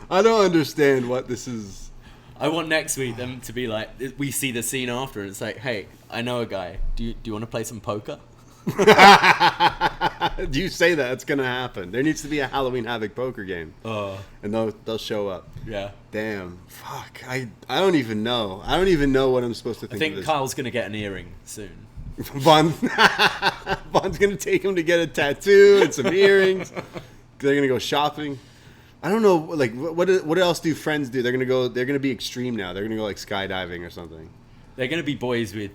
I don't understand what this is. I want next week them to be like, we see the scene after and it's like, hey, I know a guy. Do you want to play some poker? Do you say that? It's going to happen. There needs to be a Halloween Havoc poker game. And they'll show up. Yeah. Damn. Fuck. I don't even know. I don't even know what I'm supposed to think I of think this. Kyle's going to get an earring soon. Von's going to take him to get a tattoo and some earrings. They're going to go shopping. I don't know, like, what else do friends do? They're going to be extreme now. They're going to go, like, skydiving or something. They're going to be boys with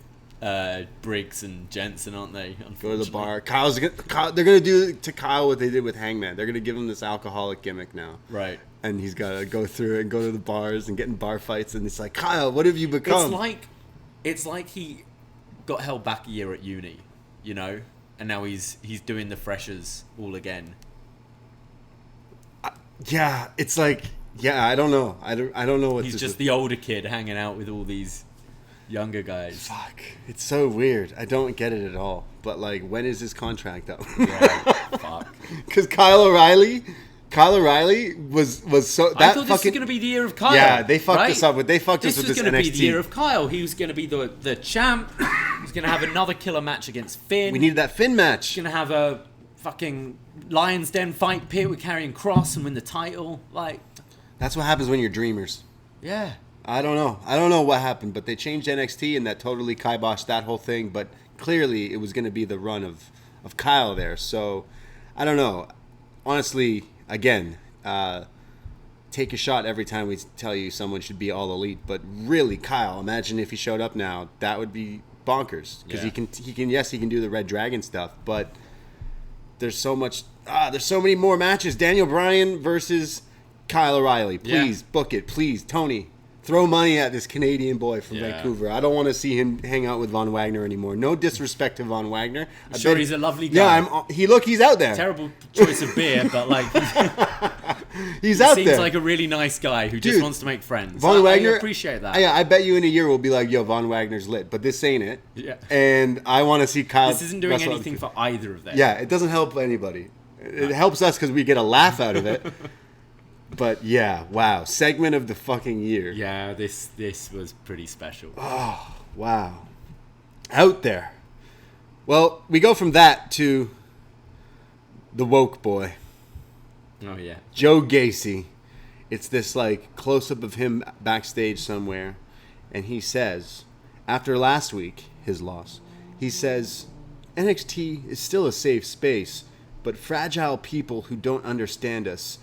Briggs and Jensen, aren't they? Go to the bar. They're going to do to Kyle what they did with Hangman. They're going to give him this alcoholic gimmick now. Right. And he's got to go through it and go to the bars and get in bar fights. And it's like, Kyle, what have you become? It's like he got held back a year at uni, you know? And now he's doing the freshers all again. Yeah, it's like, I don't know. I don't know what he's this just is. The older kid hanging out with all these younger guys. Fuck. It's so weird. I don't get it at all. But, like, when is his contract up? Yeah, fuck. Because Kyle O'Reilly was so... I thought this was going to be the year of Kyle. Yeah, they fucked us up. They fucked us with this NXT. This was going to be the year of Kyle. He was going to be the champ. He was going to have another killer match against Finn. We needed that Finn match. He's going to have a fucking Lion's Den fight pit with Karrion Kross and win the title. Like... That's what happens when you're dreamers. Yeah. I don't know what happened, but they changed NXT and that totally kiboshed that whole thing. But clearly it was going to be the run of Kyle there. So, I don't know. Honestly, again, take a shot every time we tell you someone should be all elite. But really, Kyle, imagine if he showed up now. That would be bonkers. Because he can do the Red Dragon stuff. But there's so many more matches. Daniel Bryan versus Kyle O'Reilly. Please, book it. Please, Tony. Throw money at this Canadian boy from Vancouver. I don't want to see him hang out with Von Wagner anymore. No disrespect to Von Wagner. I'm sure he's a lovely guy. Yeah, he's out there. Terrible choice of beer, but like he's out there. Seems like a really nice guy who just wants to make friends. Von Wagner, I appreciate that. I bet you in a year we'll be like, yo, Von Wagner's lit, but this ain't it. Yeah. And I want to see Kyle. This isn't doing anything for either of them. Yeah, it doesn't help anybody. It helps us because we get a laugh out of it. But yeah, wow. Segment of the fucking year. Yeah, this was pretty special. Oh, wow. Out there. Well, we go from that to the woke boy. Oh, yeah. Joe Gacy. It's this like close-up of him backstage somewhere. And he says, after last week, his loss, he says, NXT is still a safe space, but fragile people who don't understand us,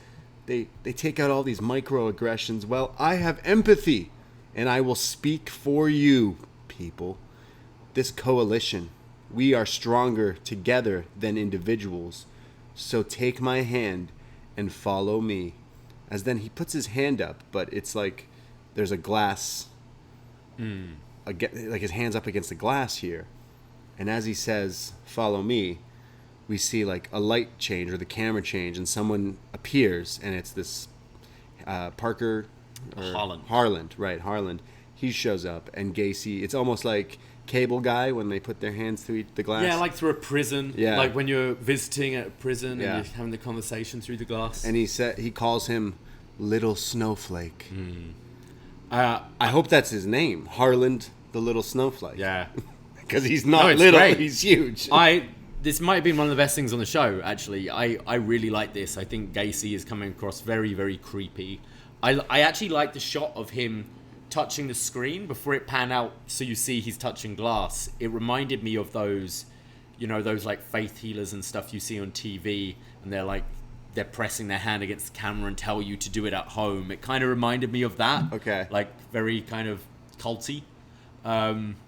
They take out all these microaggressions. Well, I have empathy, and I will speak for you, people. This coalition, we are stronger together than individuals. So take my hand and follow me. As then he puts his hand up, but it's like there's a glass, like his hand's up against the glass here. And as he says, follow me, we see like a light change or the camera change and someone appears and it's this Harland. He shows up and Gacy, it's almost like Cable Guy when they put their hands through the glass. Yeah, like through a prison. Yeah. Like when you're visiting at a prison and you're having the conversation through the glass. And he calls him Little Snowflake. I hope that's his name. Harland the Little Snowflake. Yeah. Because he's not little, great. He's huge. This might have been one of the best things on the show, actually. I really like this. I think Gacy is coming across very, very creepy. I actually like the shot of him touching the screen before it panned out so you see he's touching glass. It reminded me of those like faith healers and stuff you see on TV, and they're pressing their hand against the camera and tell you to do it at home. It kind of reminded me of that. Okay. Like very kind of culty. And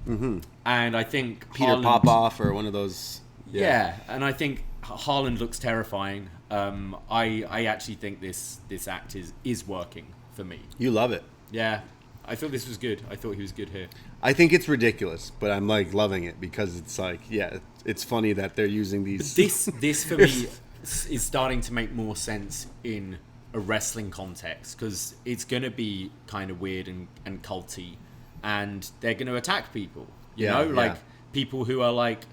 I think Peter Popoff or one of those... Yeah, and I think Harland looks terrifying. I actually think this act is working for me. You love it. Yeah, I thought this was good. I thought he was good here. I think it's ridiculous, but I'm like loving it because it's like, yeah, it's funny that they're using these. This for me is starting to make more sense in a wrestling context because it's going to be kind of weird and culty, and they're going to attack people. You know, like people who are like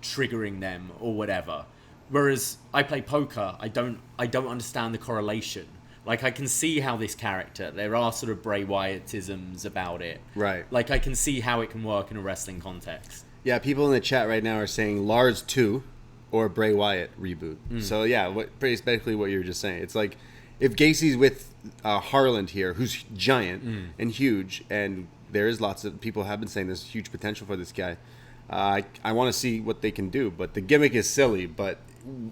triggering them or whatever. Whereas I play poker, I don't understand the correlation. Like I can see how this character, there are sort of Bray Wyattisms about it. Right. Like I can see how it can work in a wrestling context. Yeah, people in the chat right now are saying Lars 2 or Bray Wyatt reboot. So yeah, basically what you were just saying. It's like if Gacy's with Harland here, who's giant and huge, and there is lots of people have been saying there's huge potential for this guy. I want to see what they can do, but the gimmick is silly. But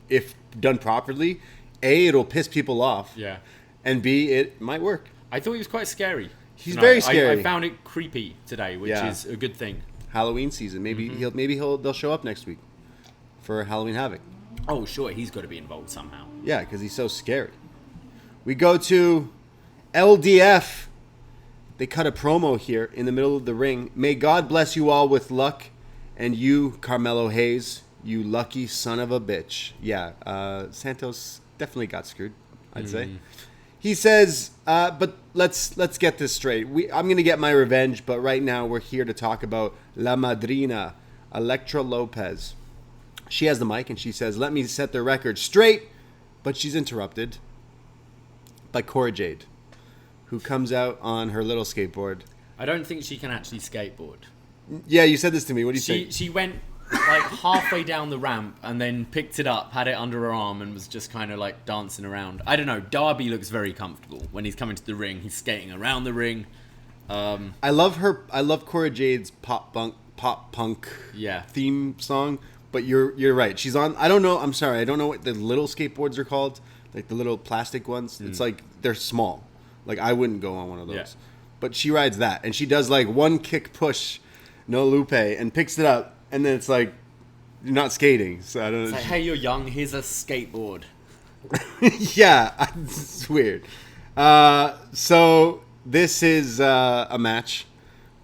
if done properly, A, it'll piss people off. Yeah. And B, it might work. I thought he was quite scary. He's very scary. I found it creepy today, which is a good thing. Halloween season. Maybe they'll show up next week for Halloween Havoc. Oh, sure. He's got to be involved somehow. Yeah, because he's so scary. We go to LDF. They cut a promo here in the middle of the ring. May God bless you all with luck. And you, Carmelo Hayes, you lucky son of a bitch. Yeah, Santos definitely got screwed, I'd say. He says, but let's get this straight. I'm going to get my revenge, but right now we're here to talk about La Madrina, Elektra Lopez. She has the mic and she says, let me set the record straight, but she's interrupted by Cora Jade, who comes out on her little skateboard. I don't think she can actually skateboard. Yeah, you said this to me. What do you think? She went like halfway down the ramp and then picked it up, had it under her arm, and was just kind of like dancing around. I don't know. Davie looks very comfortable when he's coming to the ring. He's skating around the ring. I love her. I love Cora Jade's pop punk theme song. But you're right. She's on. I don't know. I'm sorry. I don't know what the little skateboards are called. Like the little plastic ones. It's like they're small. Like I wouldn't go on one of those. Yeah. But she rides that, and she does like one kick push, no lupe, and picks it up, and then it's like you're not skating. So I don't know. It's like, hey, you're young. Here's a skateboard. Yeah, it's weird. So this is a match: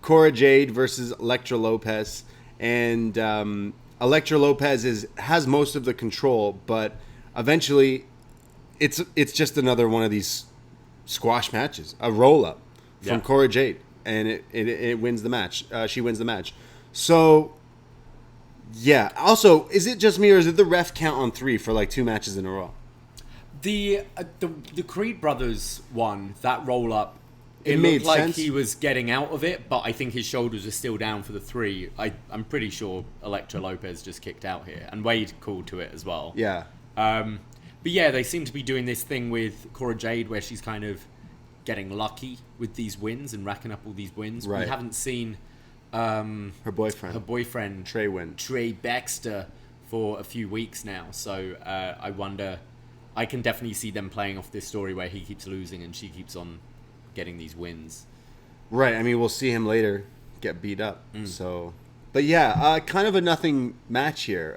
Cora Jade versus Elektra Lopez, and Elektra Lopez has most of the control, but eventually, it's just another one of these squash matches, a roll up from Cora Jade, and it wins the match. She wins the match. So, yeah. Also, is it just me or is it the ref count on 3 for like 2 matches in a row? The Creed brothers won that roll up. It looked made like sense. He was getting out of it, but I think his shoulders are still down for the 3. I'm pretty sure Elektra Lopez just kicked out here, and Wade called to it as well. Yeah. But yeah, they seem to be doing this thing with Cora Jade where she's kind of getting lucky with these wins and racking up all these wins. Right. We haven't seen her boyfriend Trey Baxter for a few weeks now, so I wonder. I can definitely see them playing off this story where he keeps losing and she keeps on getting these wins. Right. I mean, we'll see him later get beat up. So, but yeah, kind of a nothing match here.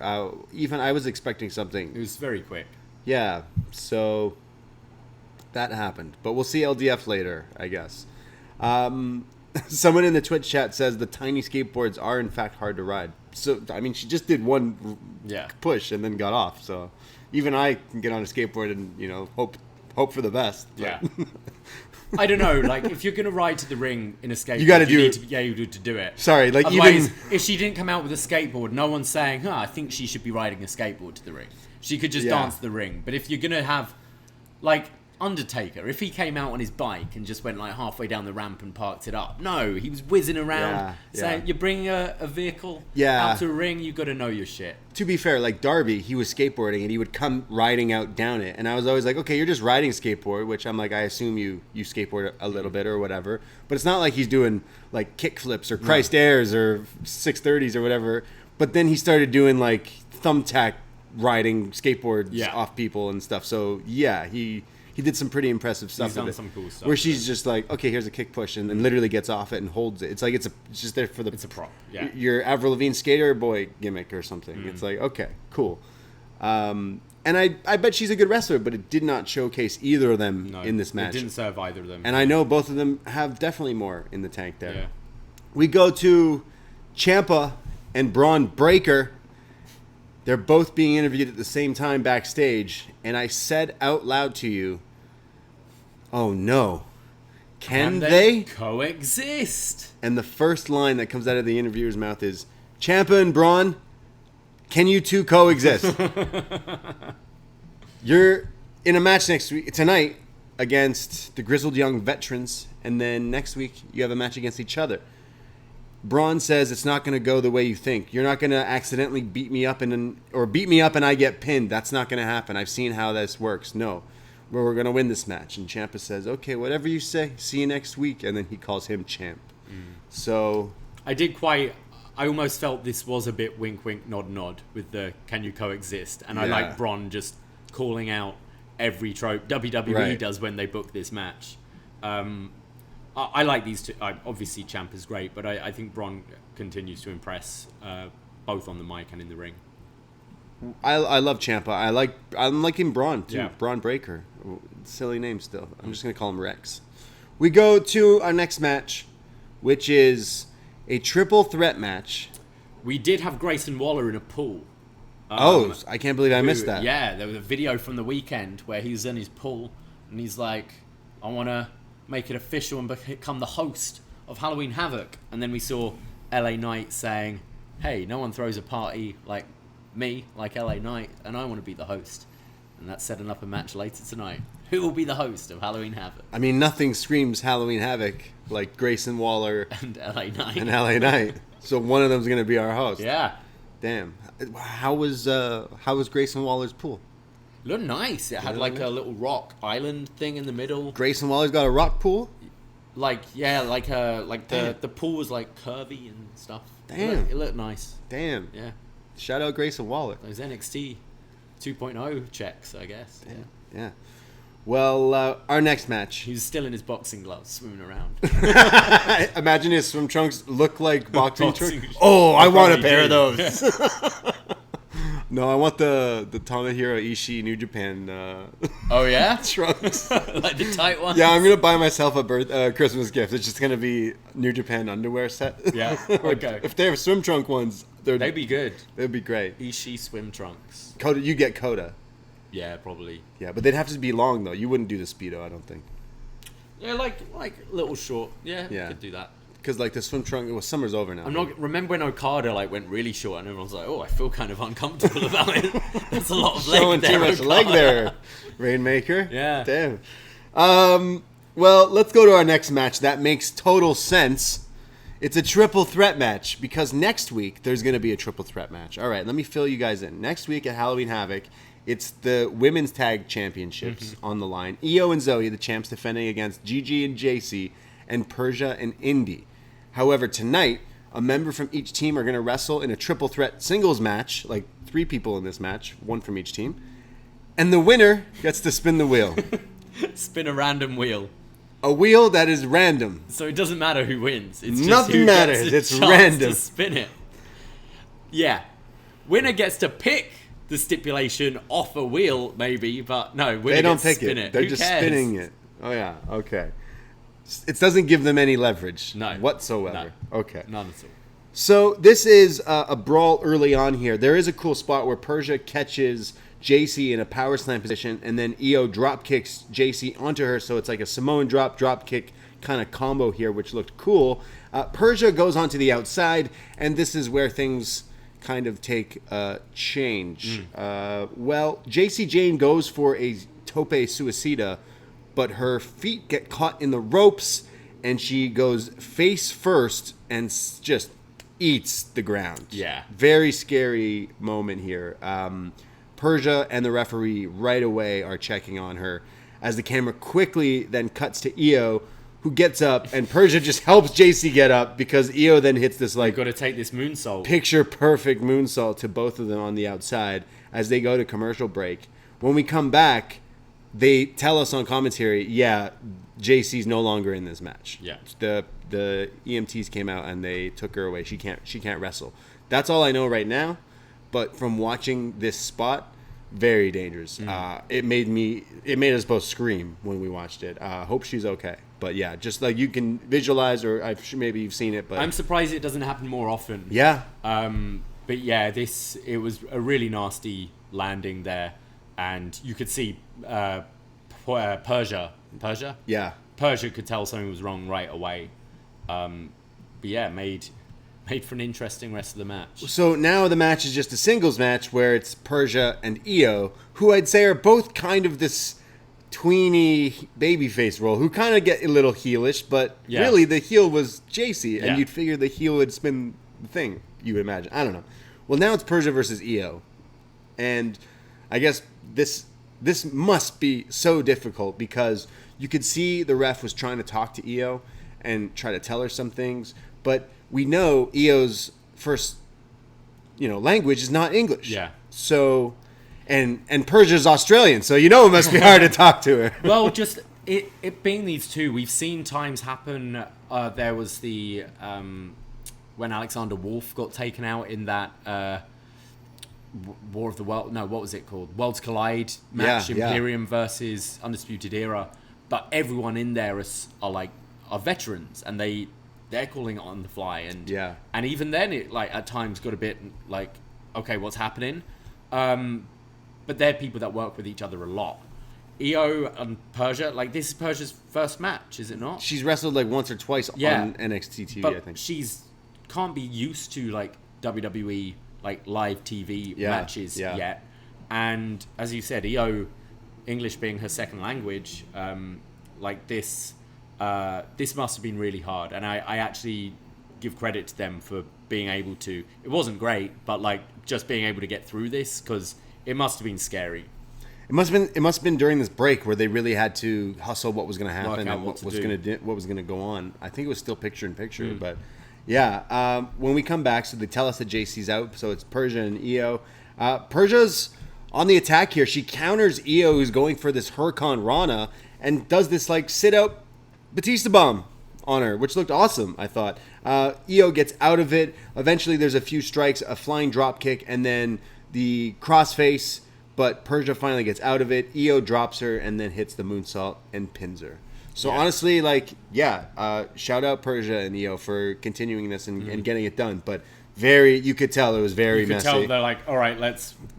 Even I was expecting something. It was very quick. Yeah. So that happened, but we'll see LDF later, I guess. Someone in the Twitch chat says the tiny skateboards are in fact hard to ride. So I mean, she just did one push and then got off. So even I can get on a skateboard and hope for the best. But. Yeah. I don't know. Like if you're gonna ride to the ring in a skateboard, you got to need to be able to do it. Sorry, like otherwise, if she didn't come out with a skateboard, no one's saying, I think she should be riding a skateboard to the ring. She could just dance the ring. But if you're gonna have, like Undertaker, if he came out on his bike and just went like halfway down the ramp and parked it up, no, he was whizzing around. So you're bringing a vehicle out to a ring, you got to know your shit. To be fair, like Darby, he was skateboarding and he would come riding out down it, and I was always like, okay, you're just riding a skateboard, which I'm like, I assume you skateboard a little bit or whatever, but it's not like he's doing like kick flips or Christ airs or 630s or whatever. But then he started doing like thumbtack riding skateboards off people and stuff. So yeah, he did some pretty impressive stuff. He's done some cool stuff. Where she's just like, okay, here's a kick push, and then literally gets off it and holds it. It's like it's just there for the. It's a prop. Yeah. Your Avril Lavigne skater boy gimmick or something. It's like, okay, cool. And I bet she's a good wrestler, but it did not showcase either of them in this match. It didn't serve either of them. And I know both of them have definitely more in the tank there. Yeah. We go to Ciampa and Bron Breakker. They're both being interviewed at the same time backstage, and I said out loud to you, oh no, can they coexist? And the first line that comes out of the interviewer's mouth is, Ciampa and Braun, can you two coexist? You're in a match tonight against the Grizzled Young Veterans, and then next week you have a match against each other. Braun says it's not going to go the way you think. You're not going to accidentally beat me up and I get pinned. That's not going to happen. I've seen how this works. No, we're going to win this match. And Ciampa says, okay, whatever you say. See you next week. And then he calls him champ. So I almost felt this was a bit wink, wink, nod, nod with the can you coexist? And I like Braun just calling out every trope WWE does when they book this match. I like these two. Obviously, Ciampa is great, but I think Braun continues to impress both on the mic and in the ring. I love Ciampa. I'm liking Braun too. Yeah. Bron Breakker. Silly name still. I'm just gonna call him Rex. We go to our next match, which is a triple threat match. We did have Grayson Waller in a pool. I can't believe I missed that. Yeah, there was a video from the weekend where he was in his pool and he's like, I want to make it official and become the host of Halloween Havoc. And then we saw LA Knight saying, hey, no one throws a party like me, like LA Knight, and I want to be the host. And that's setting up a match later tonight. Who will be the host of Halloween Havoc? I mean, nothing screams Halloween Havoc like Grayson Waller and LA Knight. So one of them's going to be our host. Yeah. Damn. How was Grayson Waller's pool? Looked nice. It had like a little rock island thing in the middle. Grayson Waller's got a rock pool? The pool was like curvy and stuff. Damn. It looked nice. Damn. Yeah. Shout out Grayson Waller. Those NXT 2.0 checks, I guess. Damn. Yeah. Well, our next match. He's still in his boxing gloves, swimming around. Imagine his swim trunks look like boxing trunks. Oh, I want a pair of those. Yeah. No, I want the Tomohiro Ishii New Japan. Oh yeah, trunks, like the tight ones. Yeah, I'm gonna buy myself a Christmas gift. It's just gonna be New Japan underwear set. Yeah. Okay. If they have swim trunk ones, they'd be good. They'd be great. Ishii swim trunks. Coda, you get Coda. Yeah, probably. Yeah, but they'd have to be long though. You wouldn't do the Speedo, I don't think. Yeah, like little short. Yeah, yeah. Could do that. Because like the swim trunk, summer's over now. Remember when Okada went really short and everyone's like, oh, I feel kind of uncomfortable about it. There's a lot of leg Showing there. Too much leg there, Rainmaker. Yeah. Damn. Well, let's go to our next match. That makes total sense. It's a triple threat match because next week there's going to be a triple threat match. All right, let me fill you guys in. Next week at Halloween Havoc, it's the Women's Tag Championships on the line. Io and Zoe, the champs, defending against Gigi and Jacy, and Persia and Indy. However, tonight, a member from each team are going to wrestle in a triple threat singles match, like 3 people in this match, 1 from each team. And the winner gets to spin the wheel. Spin a random wheel. A wheel that is random. So it doesn't matter who wins. It's just Nothing who matters. Gets It's chance random. To spin it. Yeah. Winner gets to pick the stipulation off a wheel, maybe, but no, winner they don't gets pick to spin it. it. They're Who just cares? spinning it. Oh, yeah. Okay. It doesn't give them any leverage whatsoever. No. Okay. None at all. So this is a brawl early on here. There is a cool spot where Persia catches Jacy in a power slam position, and then Io drop kicks Jacy onto her, so it's like a Samoan drop kick kind of combo here, which looked cool. Persia goes onto the outside, and this is where things kind of take a change. Jacy Jayne goes for a tope suicida, but her feet get caught in the ropes, and she goes face first and just eats the ground. Yeah. Very scary moment here. Persia and the referee right away are checking on her as the camera quickly then cuts to Io, who gets up, and Persia just helps Jacy get up because Io then hits this like... You've got to take this moonsault. Picture-perfect moonsault to both of them on the outside as they go to commercial break. When we come back, they tell us on commentary, Jacy's no longer in this match. Yeah. The EMTs came out and they took her away. She can't wrestle. That's all I know right now. But from watching this spot, very dangerous. It made us both scream when we watched it. Hope she's okay. But yeah, just like you can visualize, or maybe you've seen it. But I'm surprised it doesn't happen more often. Yeah. But yeah, it was a really nasty landing there, and you could see Persia. Yeah. Persia could tell something was wrong right away. But yeah, made for an interesting rest of the match. So now the match is just a singles match where it's Persia and Io, who I'd say are both kind of this tweeny babyface role, who kind of get a little heelish, but really the heel was Jacy, and you'd figure the heel would spin the thing, you would imagine. I don't know. Well, now it's Persia versus Io, and I guess this must be so difficult because you could see the ref was trying to talk to Io and try to tell her some things, but we know Io's first, language is not English. Yeah. So, and Persia's Australian, so it must be hard to talk to her. Well, just it being these two, we've seen times happen. There was the when Alexander Wolf got taken out in that War of the World. No, what was it called? Worlds Collide match. Imperium versus Undisputed Era. But everyone in there are veterans, and they're calling it on the fly, and even then it at times got a bit okay, what's happening? But they're people that work with each other a lot, Io and Persia, like this is Persia's first match, is it not? She's wrestled like once or twice on NXT TV, but I think. She's can't be used to like WWE like live TV matches yet. And as you said, Io, English being her second language, like this must have been really hard. And I actually give credit to them for being able to. It wasn't great, but like just being able to get through this because it must have been scary. It must have been during this break where they really had to hustle what was going to happen and what was going to go on. I think it was still picture in picture, but yeah. When we come back, so they tell us that Jacy's out, so it's Persia and Io. Persia's on the attack here. She counters Io, who's going for this Hurricane Rana, and does this like sit out Batista bomb on her, which looked awesome, I thought. Io gets out of it. Eventually, there's a few strikes, a flying drop kick, and then the crossface. But Persia finally gets out of it. Io drops her and then hits the moonsault and pins her. So honestly, like, shout out Persia and Io for continuing this and getting it done. But you could tell it was very messy. You could tell they're like, all right,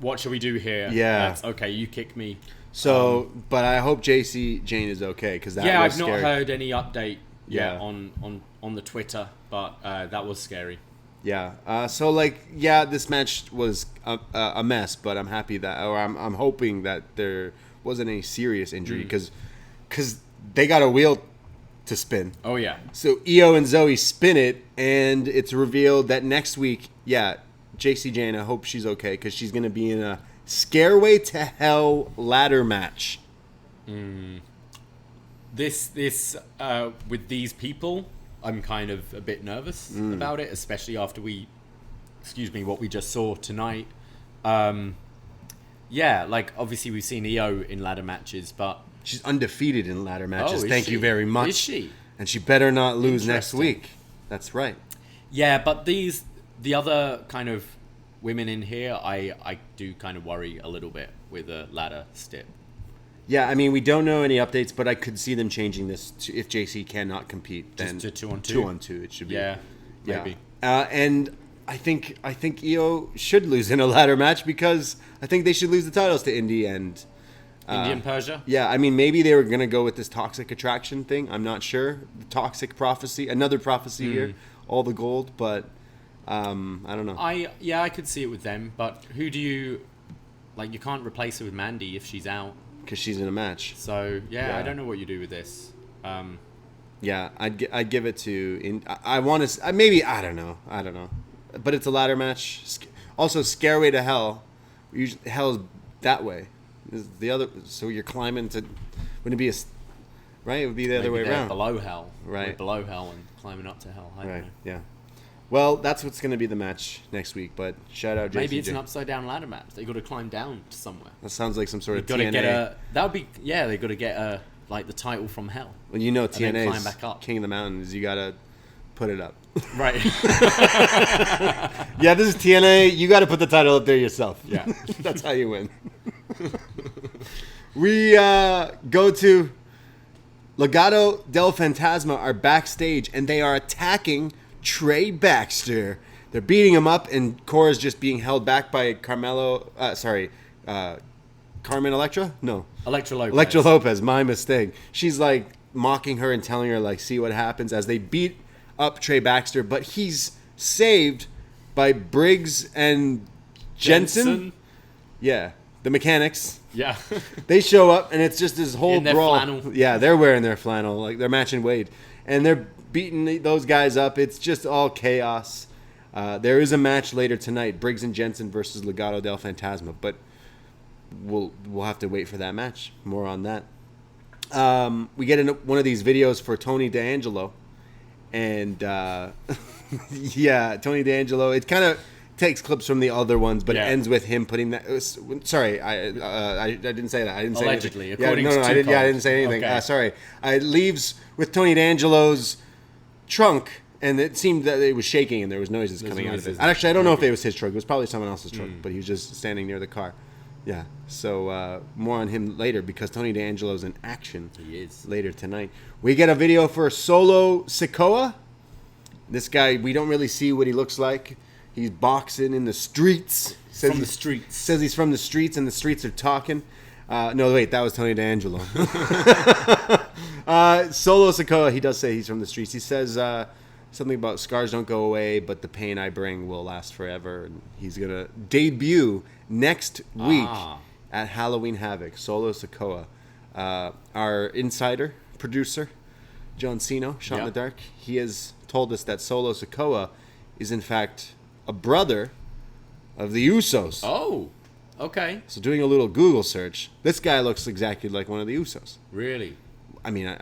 what should we do here? Yeah. Okay, you kick me. So, but I hope Jacy Jayne is okay because that was I've scary. not heard any update yet on the Twitter, but that was scary. Yeah. So this match was a mess, but I'm happy that, or I'm hoping that there wasn't any serious injury because they got a wheel to spin. Oh yeah. So Io and Zoe spin it, and it's revealed that next week, Jacy Jayne, I hope she's okay because she's going to be in a Scareway to Hell ladder match. This with these people, I'm kind of a bit nervous about it, especially after what we just saw tonight. Obviously we've seen Io in ladder matches, but she's undefeated in ladder matches. Thank you very much. Is she? And she better not lose next week. That's right. Yeah, but the other kind of women in here, I do kind of worry a little bit with a ladder stip. Yeah, I mean, we don't know any updates, but I could see them changing this to, if Jacy cannot compete, then just to 2-on-2. 2-on-2 it should be. Yeah, maybe. And I think Io should lose in a ladder match because I think they should lose the titles to Indy and Persia. Yeah, I mean, maybe they were gonna go with this toxic attraction thing. I'm not sure. The toxic prophecy, another prophecy here, all the gold, but I don't know. I could see it with them, but who do you like? You can't replace her with Mandy if she's out. Because she's in a match. So, I don't know what you do with this. I'd give it to... I want to... Maybe... I don't know. But it's a ladder match. Also, Scareway to Hell. Usually, Hell is that way. The other... So you're climbing to... Wouldn't it be a... Right? It would be the other way around. Below Hell. Right. We're below Hell and climbing up to Hell. I don't know. Yeah. Well, that's what's going to be the match next week, but shout out Jacy Maybe it's Jayne. an upside down ladder match. They got to climb down to somewhere. That sounds like some sort of TNA. That would be they got to get the title from Hell. Well, you know TNA climb back up. King of the Mountains. You got to put it up. Right. Yeah, this is TNA. You got to put the title up there yourself. Yeah. That's how you win. We go to Legado del Fantasma are backstage and they are attacking Trey Baxter. They're beating him up, and Cora's just being held back by Carmelo. Carmen Elektra? No. Elektra Lopez. Elektra Lopez, my mistake. She's like mocking her and telling her, like, see what happens as they beat up Trey Baxter, but he's saved by Briggs and Jensen. Yeah, the mechanics. Yeah. They show up, and it's just this whole brawl. Flannel. Yeah, they're wearing their flannel. Like, they're matching Wade. And they're beating those guys up. It's just all chaos. There is a match later tonight, Briggs and Jensen versus Legado del Fantasma, but we'll have to wait for that match. More on that. We get one of these videos for Tony D'Angelo, and Tony D'Angelo. It kind of takes clips from the other ones, but it ends with him putting that. Sorry, I didn't say that. I didn't say allegedly. Anything. According to I didn't say anything. Okay. Sorry. It leaves with Tony D'Angelo's trunk, and it seemed that it was shaking and there was noises coming out of it. Actually, I don't know if it was his trunk. It was probably someone else's trunk, but he was just standing near the car. Yeah. So more on him later because Tony D'Angelo's in action. He is. Later tonight. We get a video for Solo Sikoa. This guy, we don't really see what he looks like. He's boxing in the streets. From the streets. Says he's from the streets and the streets are talking. No, wait, that was Tony D'Angelo. Solo Sikoa, he does say he's from the streets. He says something about scars don't go away, but the pain I bring will last forever. And he's going to debut next week at Halloween Havoc. Solo Sikoa. Our insider producer, John Cino, Shot in the Dark, he has told us that Solo Sikoa is in fact a brother of the Usos. Oh, okay. So doing a little Google search, this guy looks exactly like one of the Usos. Really? I mean,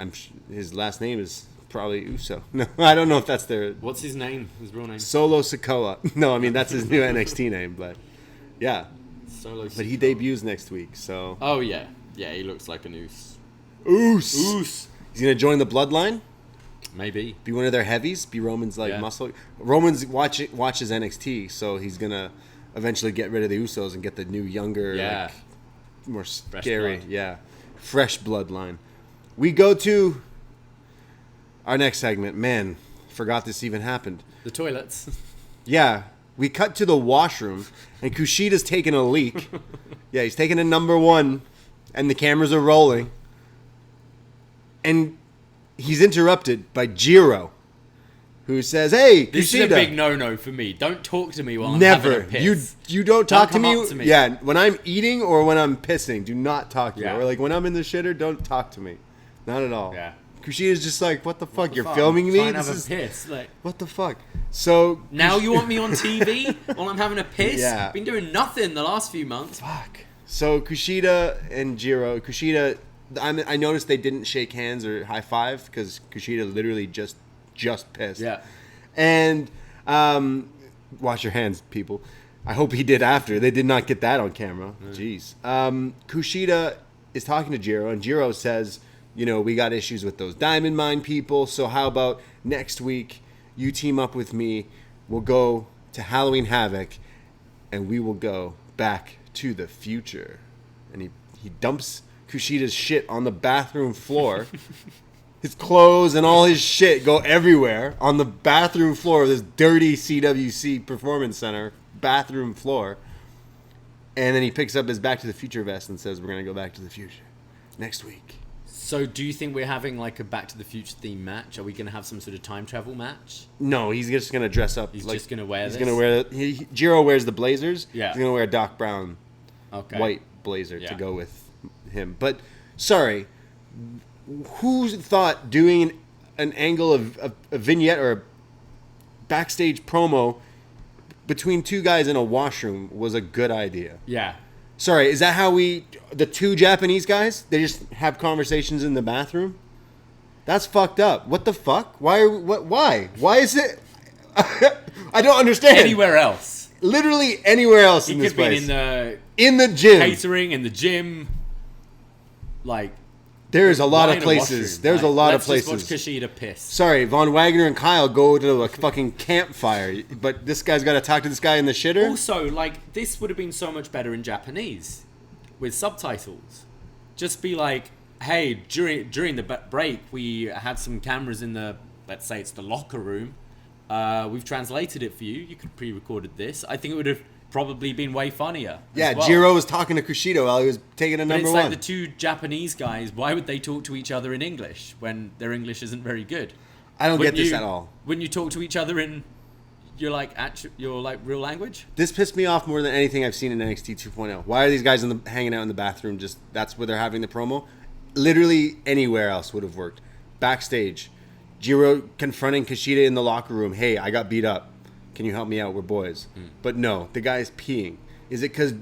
his last name is probably Uso. No, I don't know if that's their... What's his name? His real name? Solo Sikoa. No, I mean, that's his new NXT name, but yeah. Solo Sikoa. But he debuts next week, so... Oh, yeah. Yeah, he looks like an Oos. Oos! He's going to join the Bloodline? Maybe. Be one of their heavies? Be Roman's, muscle? Roman's watches NXT, so he's going to eventually get rid of the Usos and get the new, younger, more scary, fresh bloodline. We go to our next segment. Man, forgot this even happened. The toilets. Yeah. We cut to the washroom, and Kushida's taking a leak. Yeah, he's taking a number 1, and the cameras are rolling. And he's interrupted by Jiro, who says, "Hey, Kushida." This is a big no-no for me. Don't talk to me while I'm having a piss. You don't talk to me. To me. Yeah, when I'm eating or when I'm pissing, do not talk to me. Or like when I'm in the shitter, don't talk to me. Not at all. Yeah. Kushida's just like, "What the fuck? You're filming me? This is piss. Like, what the fuck?" So now you want me on TV while I'm having a piss? Yeah. Been doing nothing the last few months. Fuck. So Kushida and Jiro. Kushida, I noticed they didn't shake hands or high five because Kushida literally just pissed. Yeah. And wash your hands, people. I hope he did after. They did not get that on camera. Jeez. Kushida is talking to Jiro, and Jiro says, we got issues with those Diamond Mine people, so how about next week you team up with me, we'll go to Halloween Havoc, and we will go back to the future. And he dumps Kushida's shit on the bathroom floor. His clothes and all his shit go everywhere on the bathroom floor of this dirty CWC Performance Center bathroom floor. And then he picks up his Back to the Future vest and says, we're going to go back to the future next week. So do you think we're having like a Back to the Future theme match? Are we going to have some sort of time travel match? No, he's just going to dress up. He's just going to wear this? He's going to wear... Jiro wears the blazers. Yeah. He's going to wear a Doc Brown white blazer to go with him. But, sorry, who thought doing an angle of a vignette or a backstage promo between two guys in a washroom was a good idea? Yeah. Sorry, is that how the two Japanese guys, they just have conversations in the bathroom? That's fucked up. What the fuck? Why? Why is it? I don't understand. Anywhere else. Literally anywhere else in this place. He could be in the gym. Catering, in the gym. Like, there's a lot of places. There's a lot of places. Let's just watch Kushida piss. Sorry, Von Wagner and Kyle go to a fucking campfire, but this guy's got to talk to this guy in the shitter? Also, like, this would have been so much better in Japanese with subtitles. Just be like, hey, during the break, we had some cameras in the, let's say it's the locker room. We've translated it for you. You could pre-recorded this. I think it would have probably been way funnier. Yeah, well. Jiro was talking to Kushida while he was taking a number 1. Like the two Japanese guys, why would they talk to each other in English when their English isn't very good? I don't get this at all. Wouldn't you talk to each other in your real language? This pissed me off more than anything I've seen in NXT 2.0. Why are these guys hanging out in the bathroom? Just that's where they're having the promo. Literally anywhere else would have worked. Backstage, Jiro confronting Kushida in the locker room. Hey, I got beat up. Can you help me out? We're boys. But no, the guy's peeing. Is it because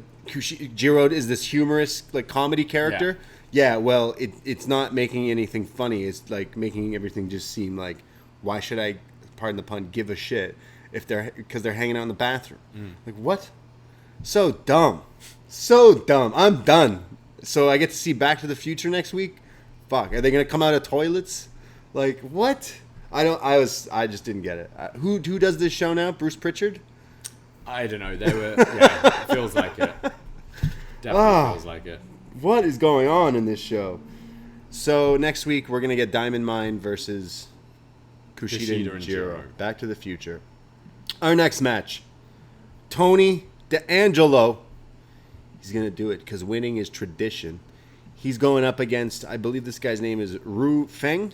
Jiro is this humorous comedy character? Yeah, well, it's not making anything funny. It's like making everything just seem like, why should I, pardon the pun, give a shit because they're hanging out in the bathroom? Like, what? So dumb. So dumb. I'm done. So I get to see Back to the Future next week? Fuck. Are they going to come out of toilets? Like, what? I just didn't get it. Who does this show now? Bruce Pritchard? I don't know. They were. Yeah, it feels like it. Definitely feels like it. What is going on in this show? So next week we're gonna get Diamond Mine versus Kushida and Jiro. Back to the Future. Our next match, Tony D'Angelo. He's gonna do it because winning is tradition. He's going up against, I believe this guy's name is Feng.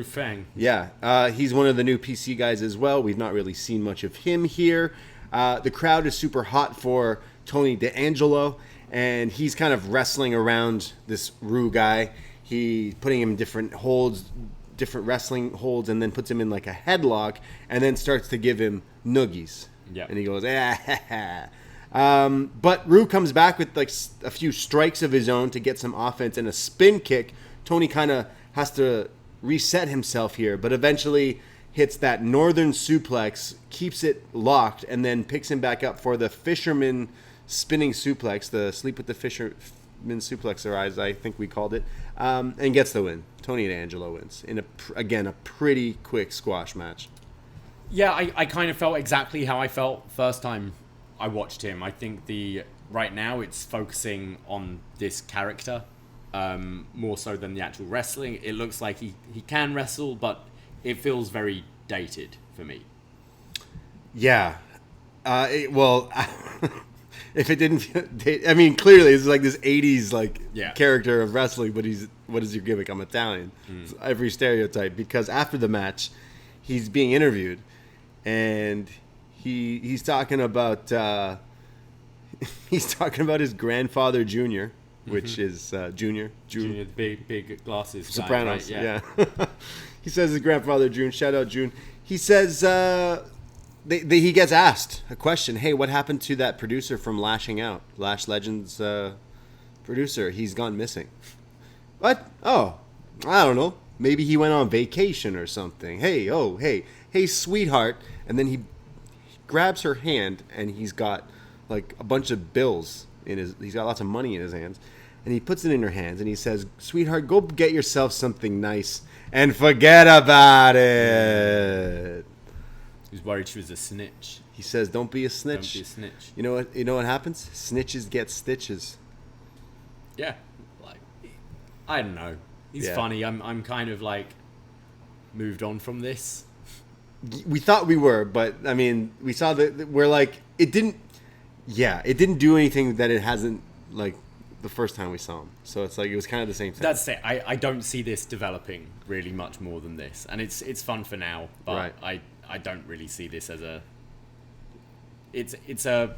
Feng. Yeah. He's one of the new PC guys as well. We've not really seen much of him here. The crowd is super hot for Tony D'Angelo, and he's kind of wrestling around this Rue guy. He's putting him in different holds, different wrestling holds, and then puts him in like a headlock, and then starts to give him noogies. Yeah. And he goes, but Rue comes back with like a few strikes of his own to get some offense and a spin kick. Tony kind of has to reset himself here, but eventually hits that northern suplex, keeps it locked, and then picks him back up for the fisherman spinning suplex, the sleep with the fisherman suplexer, as I think we called it, and gets the win. Tony D'Angelo wins in a pretty quick squash match. Yeah, I kind of felt exactly how I felt first time I watched him. I think right now it's focusing on this character more so than the actual wrestling. It looks like he can wrestle, but it feels very dated for me. Yeah. If it didn't feel I mean, clearly it's like this 80s character of wrestling, but what is your gimmick? I'm Italian. It's every stereotype, because after the match, he's being interviewed, and he's talking about his grandfather Junior, which is Junior, the big glasses Sopranos, guy, right? yeah. He says his grandfather June. Shout out June. He says he gets asked a question. Hey, what happened to that producer from Lashing Out? Lash Legends producer. He's gone missing. What? Oh, I don't know. Maybe he went on vacation or something. Hey, sweetheart. And then he grabs her hand, and he's got like a bunch of bills he's got lots of money in his hands, and he puts it in her hands, and he says, sweetheart, go get yourself something nice and forget about it. He was worried she was a snitch. He says, don't be a snitch. Don't be a snitch. You know what happens? Snitches get stitches. Yeah. I don't know. He's funny. I'm kind of like moved on from this. We thought we were, but I mean, we saw that we're like, it didn't do anything that it hasn't, like, the first time we saw him. So it's like, it was kind of the same thing. That's it. I don't see this developing really much more than this. And it's fun for now, but right. I don't really see this as it's a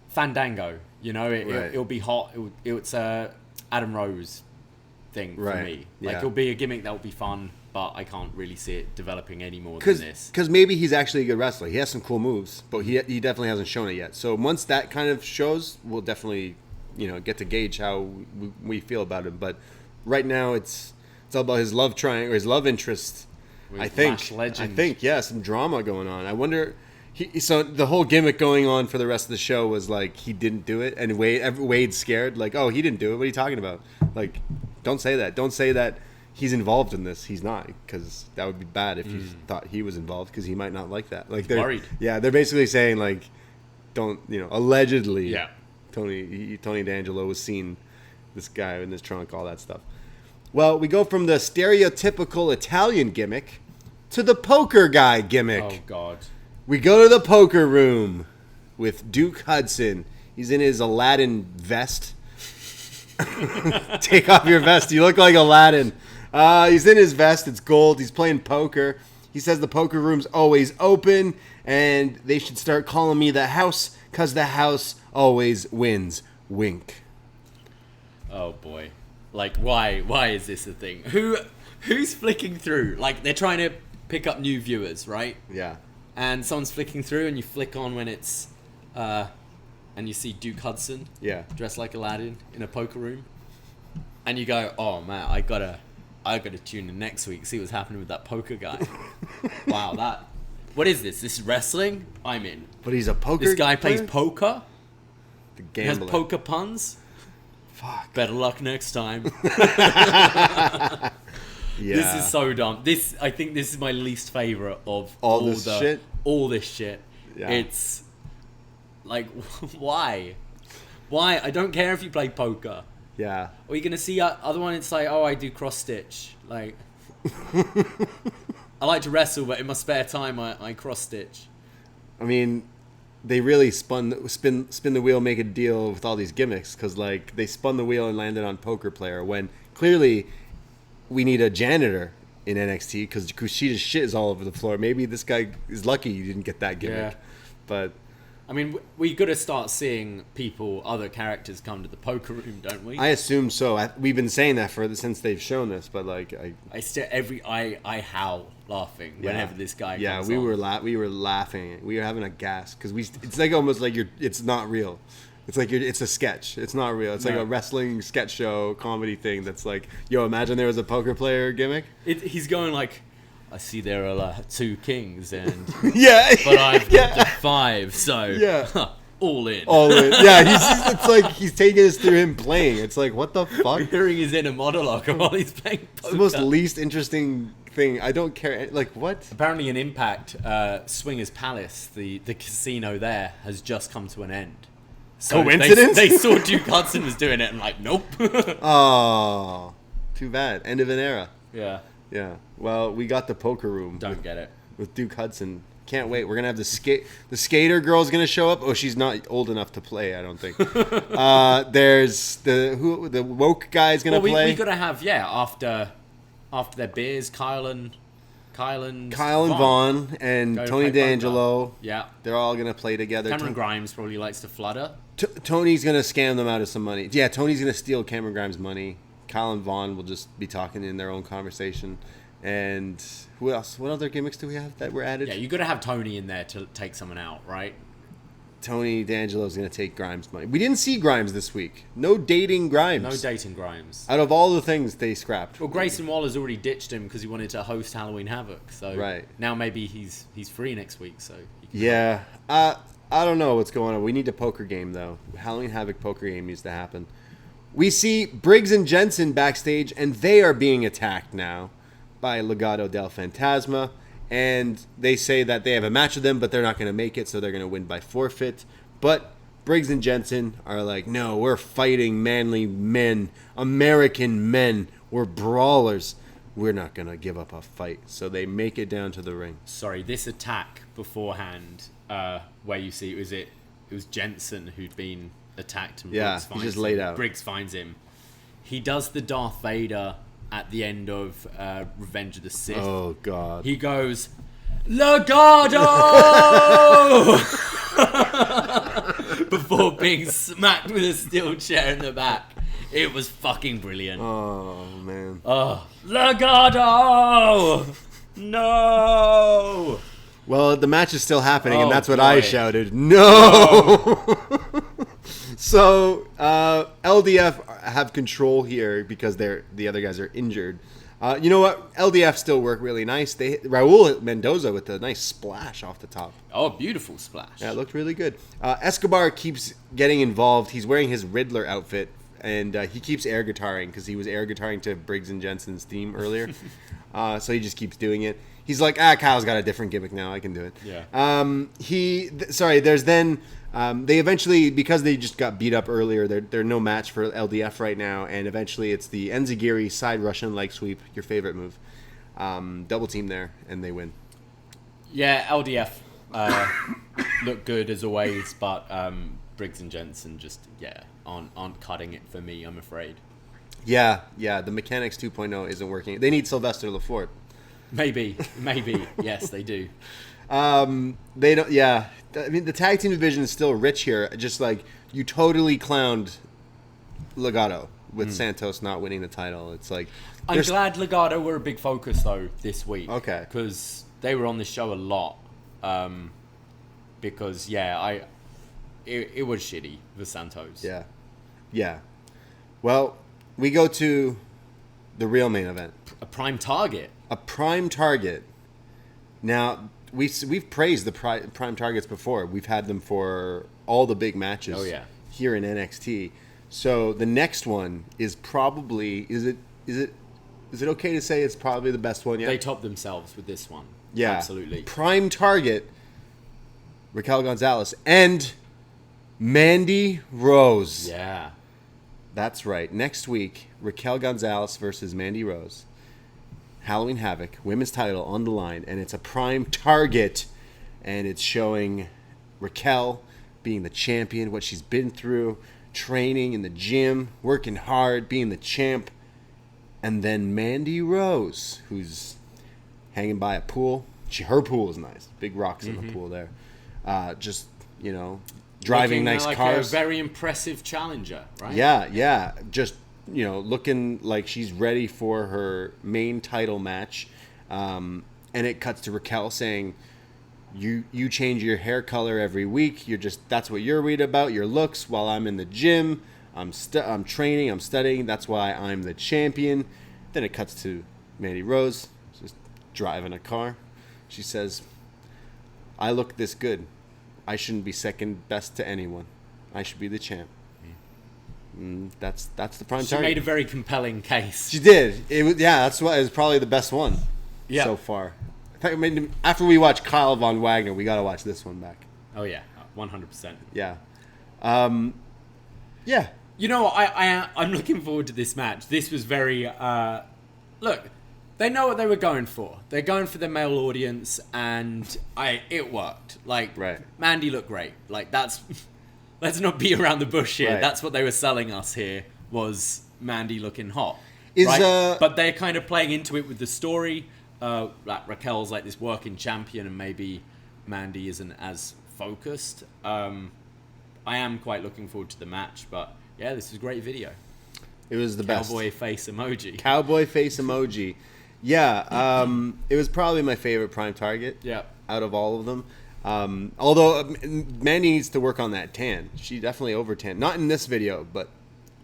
Fandango, you know? It'll be hot. It's a Adam Rose thing for me. Like, it'll be a gimmick that'll be fun, but I can't really see it developing any more than this. Because maybe he's actually a good wrestler. He has some cool moves, but he definitely hasn't shown it yet. So once that kind of shows, we'll definitely, get to gauge how we feel about him. But right now, it's all about his love triangle, or his love interest. I think, some drama going on. I wonder. So the whole gimmick going on for the rest of the show was like he didn't do it, and Wade's scared. Like, oh, he didn't do it. What are you talking about? Like, don't say that. Don't say that. He's involved in this. He's not, because that would be bad if you thought he was involved, because he might not like that. Like, they're worried. Yeah, they're basically saying, like, don't, allegedly. Yeah. Tony D'Angelo was seen, this guy in his trunk, all that stuff. Well, we go from the stereotypical Italian gimmick to the poker guy gimmick. Oh God. We go to the poker room with Duke Hudson. He's in his Aladdin vest. Take off your vest. You look like Aladdin. He's in his vest. It's gold. He's playing poker. He says the poker room's always open, and they should start calling me the house, because the house always wins. Wink. Oh, boy. Like, why is this a thing? Who's flicking through? Like, they're trying to pick up new viewers, right? Yeah. And someone's flicking through, and you flick on when it's... and you see Duke Hudson dressed like Aladdin in a poker room. And you go, oh, man, I gotta tune in next week, see what's happening with that poker guy. Wow, what is this? This is wrestling? I'm in. But he's a poker This guy plays poker? The gambler. He has poker puns? Fuck. Better luck next time. Yeah. This is so dumb. I think this is my least favorite of all this shit. Yeah. It's like, why? I don't care if you play poker. Yeah. Or you're gonna see other one. It's like, oh, I do cross stitch. Like, I like to wrestle, but in my spare time, I cross stitch. I mean, they really spin the wheel, make a deal with all these gimmicks, because like they spun the wheel and landed on poker player when clearly we need a janitor in NXT because Kushida's shit is all over the floor. Maybe this guy is lucky you didn't get that gimmick, but. I mean, we got to start seeing other characters come to the poker room, don't we? I assume so. We've been saying that since they've shown this, but like I howl laughing whenever this guy comes we on. were laughing. We were having a gas because it's like almost like it's not real. It's like it's a sketch. It's not real. It's like a wrestling sketch show comedy thing that's like, yo, imagine there was a poker player gimmick. He's going like, I see there are 2 kings, and but I've got the 5, so all in. Yeah, it's like he's taking us through him playing. It's like, what the fuck? Hearing his inner monologue while he's playing poker. It's the most least interesting thing. I don't care. Like, what? Apparently in Impact, Swingers Palace, the casino there, has just come to an end. So coincidence? They saw Duke Hudson was doing it and like, nope. Oh, too bad. End of an era. Yeah. Yeah. Well, we got the poker room. Get it. With Duke Hudson. Can't wait. We're gonna have the skater girl's gonna show up. Oh, she's not old enough to play, I don't think. There's the woke guy's gonna play. We gotta have after their beers, Kyle and Vaughn and Tony D'Angelo. Yeah, they're all gonna play together. Cameron Grimes probably likes to flutter. Tony's gonna scam them out of some money. Yeah, Tony's gonna steal Cameron Grimes' money. Kyle and Vaughn will just be talking in their own conversation. And who else? What other gimmicks do we have that were added? Yeah, you got to have Tony in there to take someone out, right? Tony D'Angelo's going to take Grimes' money. We didn't see Grimes this week. No dating Grimes. No dating Grimes. Out of all the things they scrapped. Well, Grayson Waller's already ditched him because he wanted to host Halloween Havoc. So now maybe he's free next week. So I don't know what's going on. We need a poker game, though. Halloween Havoc poker game needs to happen. We see Briggs and Jensen backstage, and they are being attacked now by Legado del Fantasma. And they say that they have a match with them, but they're not going to make it, so they're going to win by forfeit. But Briggs and Jensen are like, no, we're fighting manly men, American men. We're brawlers. We're not going to give up a fight. So they make it down to the ring. Sorry, this attack beforehand, where you see, it was Jensen who'd been attacked, and Briggs finds just laid out. Briggs finds him. He does the Darth Vader at the end of Revenge of the Sith. Oh God! He goes, Legado! Before being smacked with a steel chair in the back. It was fucking brilliant. Oh man! Oh, Legado! No! Well, the match is still happening, and that's what I shouted. No! So, LDF have control here because the other guys are injured. You know what? LDF still work really nice. Raul Mendoza with a nice splash off the top. Oh, beautiful splash. Yeah, it looked really good. Escobar keeps getting involved. He's wearing his Riddler outfit, and he keeps air guitaring because he was air guitaring to Briggs and Jensen's theme earlier. So he just keeps doing it. He's like, Kyle's got a different gimmick now. I can do it. Yeah. There's then... they eventually, because they just got beat up earlier, they're no match for LDF right now, and eventually it's the Enziguri side Russian leg sweep, your favorite move. Double team there, and they win. Yeah, LDF look good as always, but Briggs and Jensen just, aren't cutting it for me, I'm afraid. Yeah, the Mechanics 2.0 isn't working. They need Sylvester Lefort. Maybe, yes, they do. They don't. Yeah, I mean the tag team division is still rich here. Just like you totally clowned Legado with Santos not winning the title. It's like I'm glad Legado were a big focus though this week. Okay, because they were on the show a lot. Because it was shitty with Santos. Yeah. Well, we go to the real main event. A prime target. Now, we've praised the prime targets before. We've had them for all the big matches here in NXT. So the next one is probably is it okay to say it's probably the best one yet? They topped themselves with this one. Yeah. Absolutely. Prime target, Raquel Gonzalez and Mandy Rose. Yeah. That's right. Next week, Raquel Gonzalez versus Mandy Rose. Halloween Havoc, women's title on the line, and it's a prime target, and it's showing Raquel being the champion, what she's been through, training in the gym, working hard, being the champ. And then Mandy Rose, who's hanging by a pool. Her pool is nice. Big rocks in the pool there. Just, driving nice cars. A very impressive challenger, right? Yeah. Just, looking like she's ready for her main title match. And it cuts to Raquel saying, you change your hair color every week. That's what you're worried about, your looks, while I'm in the gym. I'm training, I'm studying. That's why I'm the champion. Then it cuts to Mandy Rose, just driving a car. She says, I look this good. I shouldn't be second best to anyone. I should be the champ. That's the prime target. She made a very compelling case. She did. That's why it was probably the best one so far. In fact, after we watch Kyle Von Wagner, we got to watch this one back. Oh, yeah. 100%. Yeah. Yeah. I'm looking forward to this match. This was very... look, they know what they were going for. They're going for the male audience, and it worked. Right. Mandy looked great. That's... Let's not beat around the bush here. Right. That's what they were selling us here, was Mandy looking hot. But they're kind of playing into it with the story. Raquel's this working champion, and maybe Mandy isn't as focused. I am quite looking forward to the match, but yeah, this is a great video. It was the best. Cowboy face emoji. Cowboy face emoji. Yeah, it was probably my favorite prime target. Yeah. Out of all of them. Although Mandy needs to work on that tan. She definitely over tan. Not in this video, but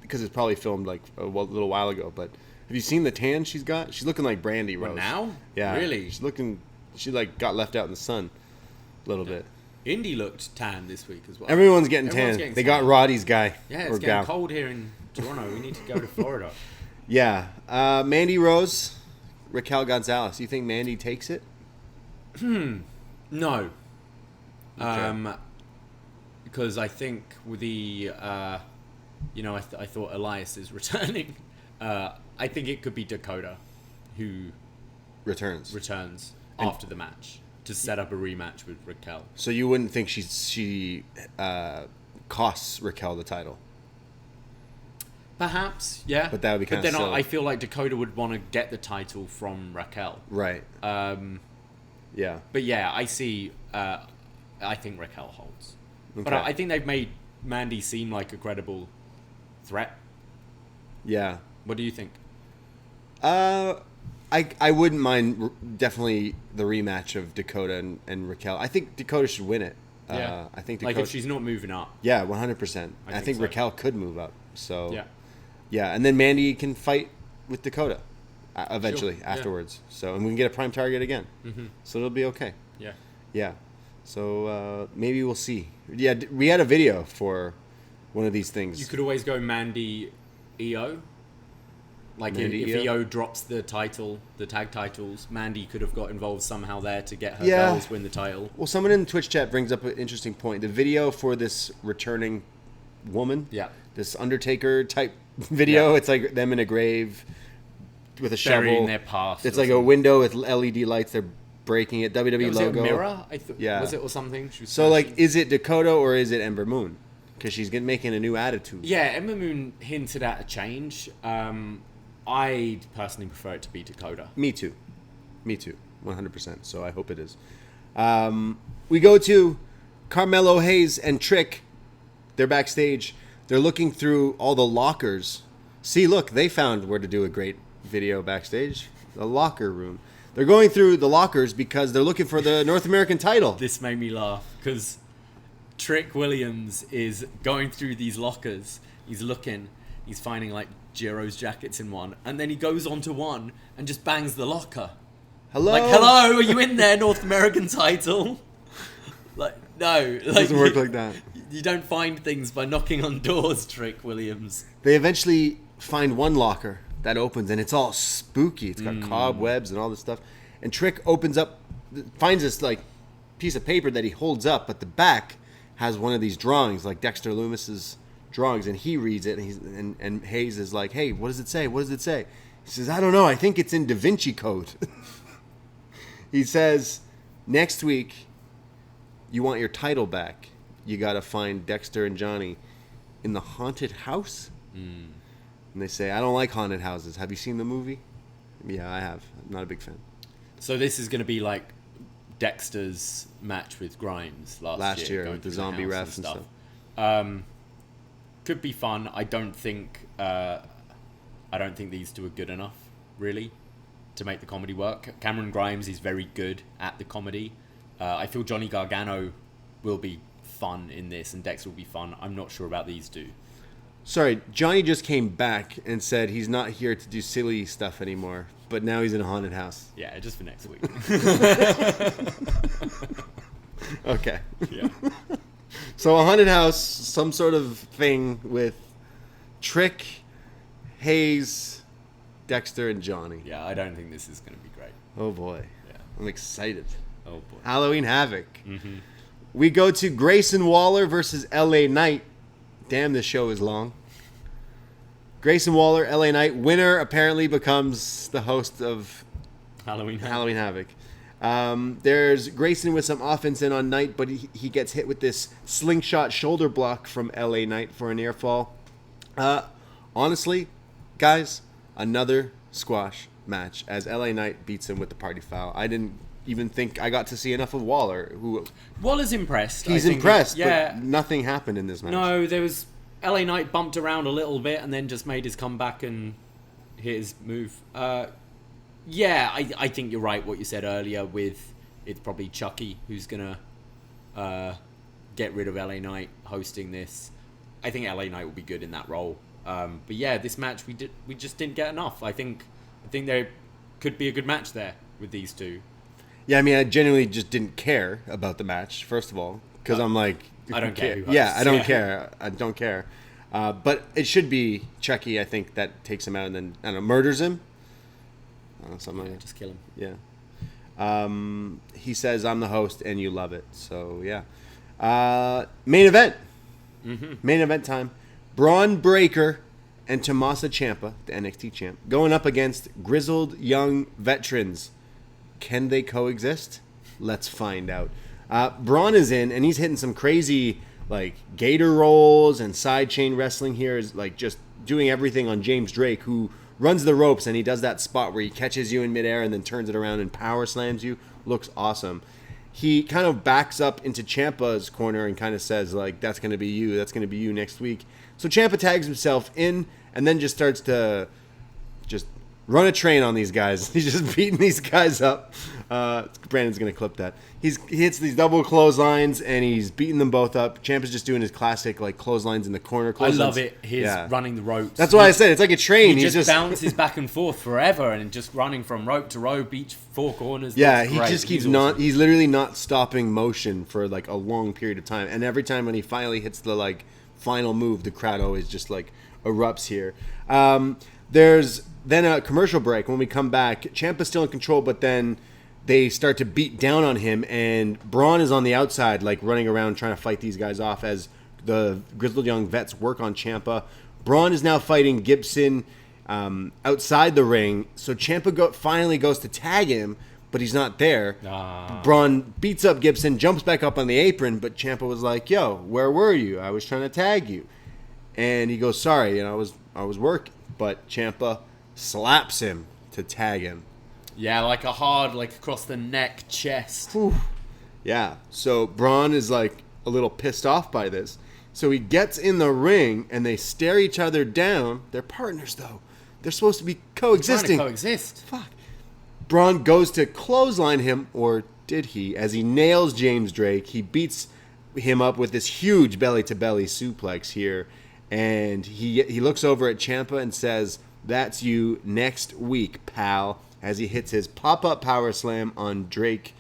because it's probably filmed a little while ago. But have you seen the tan she's got? She's looking like Brandy Rose. Now? Yeah. Really? She got left out in the sun a little bit. Indy looked tan this week as well. Everyone's getting tan. They got Roddy's guy. Yeah, it's getting cold here in Toronto. We need to go to Florida. Yeah. Mandy Rose, Raquel Gonzalez. You think Mandy takes it? No. Okay. Because I think with the, I thought Elias is returning. I think it could be Dakota who returns after the match to set up a rematch with Raquel. So you wouldn't think she costs Raquel the title? Perhaps, yeah. But that would be kind of silly. I feel like Dakota would want to get the title from Raquel. Right. Yeah. But yeah, I see... I think Raquel holds. Okay. But I think they've made Mandy seem like a credible threat. Yeah. What do you think? I wouldn't mind definitely the rematch of Dakota and Raquel. I think Dakota should win it. Yeah. I think Dakota, if she's not moving up. Yeah, 100%. I think so. Raquel could move up. So yeah. Yeah, and then Mandy can fight with Dakota eventually afterwards. Yeah. So and we can get a prime target again. Mm-hmm. So it'll be okay. Yeah. Yeah. So maybe we'll see. Yeah, we had a video for one of these things. You could always go Mandy EO. If EO drops the tag titles, Mandy could have got involved somehow there to get her girls win the title. Well, someone in the Twitch chat brings up an interesting point. The video for this returning woman, this Undertaker type video, it's like them in a grave with a shovel. Burying their past. It's like a window with LED lights. They're breaking it. WWE logo. Was it a mirror? Was it or something? So, is it Dakota or is it Ember Moon? Because she's making a new attitude. Yeah, Ember Moon hinted at a change. I personally prefer it to be Dakota. Me too. 100%. So I hope it is. We go to Carmelo Hayes and Trick. They're backstage. They're looking through all the lockers. See, look, they found where to do a great video backstage. The locker room. They're going through the lockers because they're looking for the North American title. This made me laugh because Trick Williams is going through these lockers. He's looking. He's finding Jiro's jackets in one, and then he goes onto one and just bangs the locker. Hello? Hello, are you in there, North American title? No. It doesn't work like that. You don't find things by knocking on doors, Trick Williams. They eventually find one locker that opens, and it's all spooky. It's got cobwebs and all this stuff. And Trick finds this piece of paper that he holds up, but the back has one of these drawings, like Dexter Loomis's drawings, and he reads it, and Hayes is like, "Hey, what does it say? What does it say?" He says, "I don't know. I think it's in Da Vinci Code." He says, "Next week, you want your title back, you got to find Dexter and Johnny in the haunted house. And they say, I don't like haunted houses. Have you seen the movie? Yeah, I have. I'm not a big fan. So this is going to be like Dexter's match with Grimes last year with the zombie refs and stuff. Could be fun. I don't think these two are good enough, really, to make the comedy work. Cameron Grimes is very good at the comedy. I feel Johnny Gargano will be fun in this, and Dexter will be fun. I'm not sure about these two. Sorry, Johnny just came back and said he's not here to do silly stuff anymore, but now he's in a haunted house. Yeah, just for next week. Okay. Yeah. So a haunted house, some sort of thing with Trick, Hayes, Dexter, and Johnny. Yeah, I don't think this is going to be great. Oh boy. Yeah. I'm excited. Oh boy. Halloween Havoc. Mm-hmm. We go to Grayson Waller versus LA Knight. Damn, this show is long. Grayson Waller, LA Knight. Winner apparently becomes the host of Halloween Havoc. There's Grayson with some offense in on Knight, but he gets hit with this slingshot shoulder block from LA Knight for a near fall. Honestly, guys, another squash match as LA Knight beats him with the party foul. I didn't even think I got to see enough of Waller. Waller's impressed. He's impressed, but nothing happened in this match. No, there was... LA Knight bumped around a little bit and then just made his comeback and hit his move. Yeah, I think you're right what you said earlier with it's probably Chucky who's going to get rid of LA Knight hosting this. I think LA Knight will be good in that role. But yeah, this match we just didn't get enough. I think there could be a good match there with these two. Yeah, I mean, I genuinely just didn't care about the match, first of all, because I'm like... I don't care. Yeah, I don't care. I don't care. But it should be Chucky, I think, that takes him out and then, I don't know, murders him. Something like that. Just kill him. Yeah. He says, I'm the host, and you love it. So, yeah. Main event. Mm-hmm. Main event time. Bron Breakker and Tommaso Ciampa, the NXT champ, going up against Grizzled Young Veterans. Can they coexist? Let's find out. Braun is in, and he's hitting some crazy, like, gator rolls and side chain wrestling here. Is like just doing everything on James Drake, who runs the ropes, and he does that spot where he catches you in midair and then turns it around and power slams you. Looks awesome. He kind of backs up into Ciampa's corner and kind of says, like, that's going to be you. That's going to be you next week. So Ciampa tags himself in and then just starts to just run a train on these guys. He's just beating these guys up. Brandon's going to clip that. He hits these double clotheslines, and he's beating them both up. Ciampa's just doing his classic, like, clotheslines in the corner. I love it. He's running the ropes. That's why I said it's like a train. He just bounces back and forth forever and just running from rope to rope, each four corners. Yeah, he just keeps he's literally not stopping motion for, like, a long period of time. And every time when he finally hits the, like, final move, the crowd always just, like, erupts here. There's then a commercial break. When we come back, Ciampa's still in control, but then they start to beat down on him, and Braun is on the outside, like, running around trying to fight these guys off as the Grizzled Young Vets work on Ciampa. Braun is now fighting Gibson outside the ring, so Ciampa finally goes to tag him, but he's not there. Braun beats up Gibson, jumps back up on the apron, but Ciampa was like, yo, where were you? I was trying to tag you. And he goes, sorry, I was working. But Ciampa slaps him to tag him. Yeah, like a hard, like, across the neck, chest. Whew. Yeah, so Braun is, like, a little pissed off by this. So he gets in the ring, and they stare each other down. They're partners, though. They're supposed to be coexisting. Trying to coexist. Fuck. Braun goes to clothesline him, or did he? As he nails James Drake, he beats him up with this huge belly-to-belly suplex here. And he looks over at Ciampa and says, that's you next week, pal, as he hits his pop-up power slam on Drake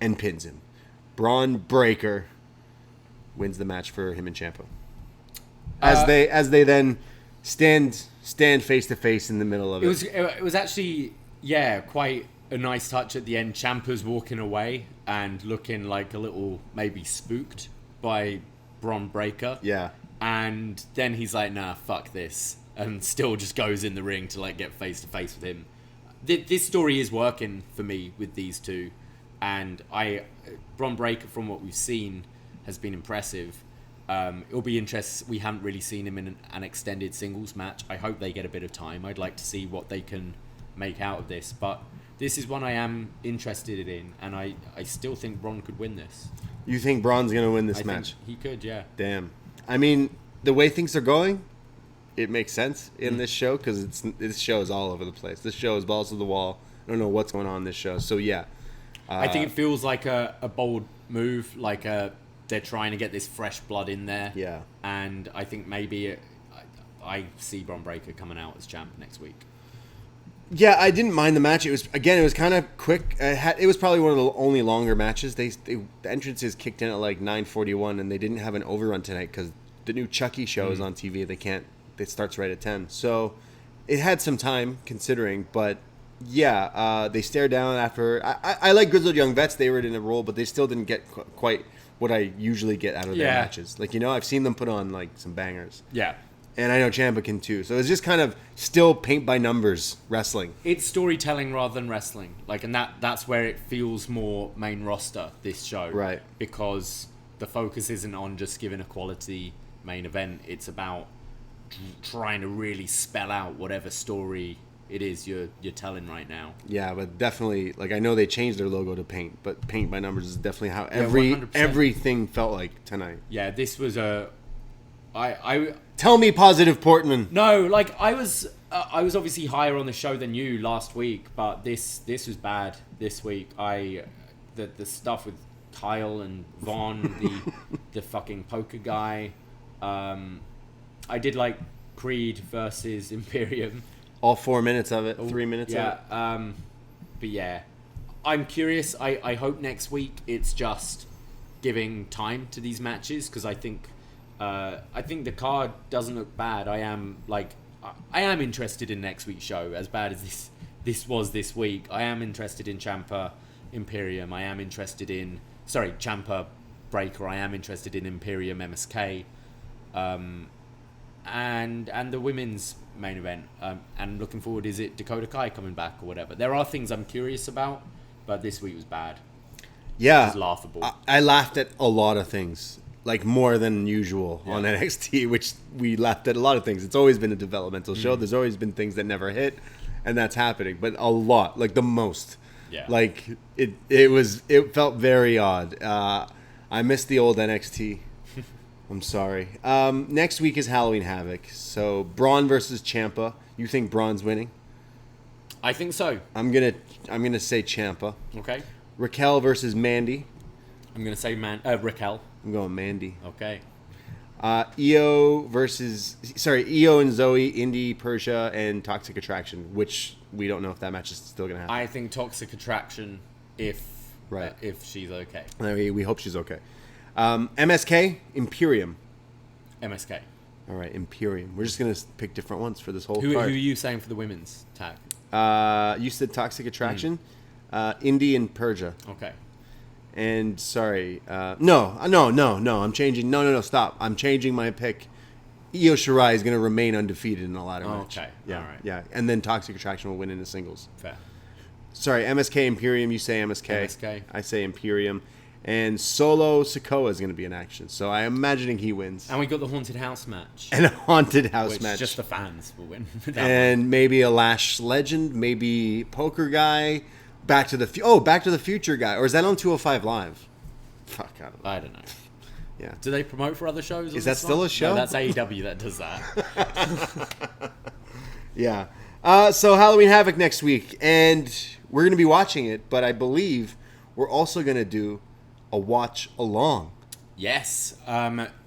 and pins him. Bron Breakker wins the match for him and Ciampa. As they then stand face to face in the middle of it. It was actually, yeah, quite a nice touch at the end. Ciampa's walking away and looking like a little maybe spooked by Bron Breakker. Yeah. And then he's like, nah, fuck this. And still just goes in the ring to, like, get face to face with him. This story is working for me with these two. And Bron Breakker, from what we've seen, has been impressive. It'll be interesting. We haven't really seen him in an extended singles match. I hope they get a bit of time. I'd like to see what they can make out of this. But this is one I am interested in, and I still think Bron could win this. You think Bron's going to win this match? He could, yeah. Damn. I mean, the way things are going, it makes sense in this show, because this show is all over the place. This show is balls to the wall. I don't know what's going on in this show. So, yeah. I think it feels like a bold move, like they're trying to get this fresh blood in there. Yeah. And I think maybe I see Bron Breakker coming out as champ next week. Yeah, I didn't mind the match. It was kind of quick. It was probably one of the only longer matches. The entrances kicked in at like 9:41, and they didn't have an overrun tonight because the new Chucky show is on TV. It starts right at 10. So it had some time considering, but yeah, they stared down after. I like Grizzled Young Vets. They were in a role, but they still didn't get quite what I usually get out of their matches. Like, I've seen them put on like some bangers. Yeah. And I know Ciampa can too. So it's just kind of still paint by numbers wrestling. It's storytelling rather than wrestling. Like, and that's where it feels more main roster, this show. Right. Because the focus isn't on just giving a quality main event. It's about trying to really spell out whatever story it is you're telling right now. Yeah, but definitely, like, I know they changed their logo to paint, but paint by numbers is definitely how 100%. everything felt like tonight. Yeah, this was I Tell me positive, Portman. No, like, I was obviously higher on the show than you last week, but this was bad this week. The stuff with Kyle and Von, the fucking poker guy. I did like Creed versus Imperium. All 4 minutes of it, 3 minutes of it. But yeah, I'm curious. I hope next week it's just giving time to these matches, because I think the card doesn't look bad. I am interested in next week's show, as bad as this was this week. I am interested in Ciampa Imperium. I am interested in Ciampa Breakker. I am interested in Imperium MSK, and the women's main event. And looking forward, is it Dakota Kai coming back or whatever? There are things I'm curious about, but this week was bad. Yeah, it was laughable. I laughed at a lot of things. Like, more than usual on NXT, which we laughed at a lot of things. It's always been a developmental show. There's always been things that never hit, and that's happening. But a lot, like the most. Yeah. Like, it felt very odd. I missed the old NXT. I'm sorry. Next week is Halloween Havoc. So, Bron versus Ciampa. You think Bron's winning? I think so. I'm gonna say Ciampa. Okay. Raquel versus Mandy. I'm gonna say Raquel. I'm going Mandy. Okay. Io and Zoe, Indy, Persia, and Toxic Attraction, which we don't know if that match is still going to happen. I think Toxic Attraction, if she's okay. We hope she's okay. MSK, Imperium. MSK. All right, Imperium. We're just going to pick different ones for this whole card. Who are you saying for the women's tag? You said Toxic Attraction, Indy, and Persia. Okay. And no, I'm changing. No, stop. I'm changing my pick. Io Shirai is going to remain undefeated in the ladder match. Okay. Yeah. All right. Yeah. And then Toxic Attraction will win in the singles. Fair. Sorry, MSK Imperium. You say MSK. MSK. I say Imperium. And Solo Sikoa is going to be in action. So I'm imagining he wins. And we got the Haunted House match. And a Haunted House match. Just the fans will win. And maybe a Lash Legend. Maybe Poker Guy. Back to the Future guy. Or is that on 205 Live? Fuck, I don't know. Yeah. Do they promote for other shows? Is that still a show? No, that's AEW that does that. Yeah. So Halloween Havoc next week. And we're going to be watching it. But I believe we're also going to do a watch along. Yes.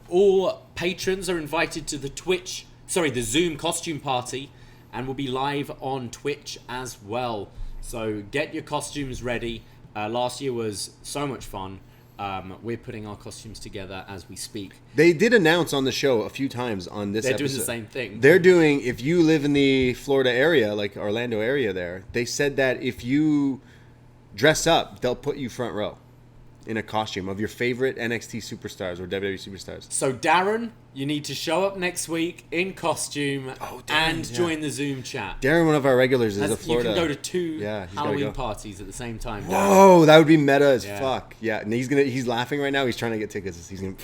All patrons are invited to the Zoom costume party. And we'll be live on Twitch as well. So get your costumes ready. Last year was so much fun. We're putting our costumes together as we speak. They did announce on the show a few times on this episode. They're doing the same thing. They're doing, if you live in the Florida area, like Orlando area there, they said that if you dress up, they'll put you front row in a costume of your favorite NXT superstars or WWE superstars. So Darren, you need to show up next week in costume and join the Zoom chat. Darren, one of our regulars, is a Florida. You can go to two Halloween parties at the same time. Darren. Whoa, that would be meta as fuck. Yeah, and he's laughing right now. He's trying to get tickets. He's gonna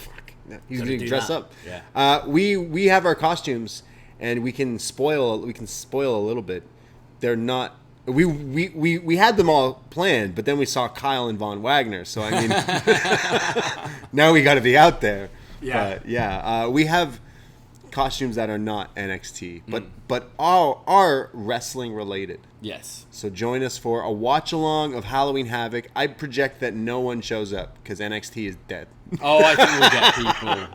he's gonna dress up. Yeah. We have our costumes, and we can spoil a little bit. They're not. We had them all planned, but then we saw Kyle and Von Wagner. So I mean, now we got to be out there. Yeah. But we have costumes that are not NXT, but are wrestling related. Yes. So join us for a watch along of Halloween Havoc. I project that no one shows up because NXT is dead. Oh, I think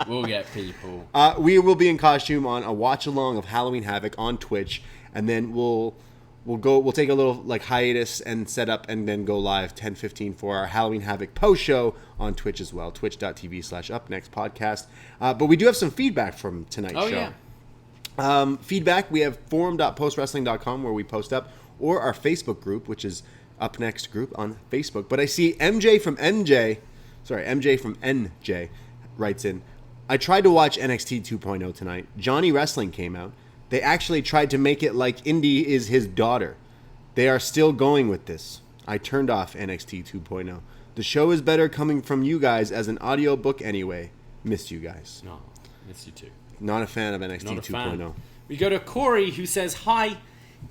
we'll get people. We will be in costume on a watch along of Halloween Havoc on Twitch, and then we'll take a little hiatus and set up and then go live 10:15 for our Halloween Havoc post show on Twitch as well, twitch.tv/upnext podcast. But we do have some feedback from tonight's show. Yeah. Feedback, we have forum.postwrestling.com where we post up, or our Facebook group, which is upNXT group on Facebook. But I see MJ from NJ writes in, I tried to watch NXT 2.0 tonight. Johnny Wrestling came out. They actually tried to make it like Indy is his daughter. They are still going with this. I turned off NXT 2.0. The show is better coming from you guys as an audiobook anyway. Miss you guys. No, miss you too. Not a fan of NXT 2.0. We go to Corey, who says, hi.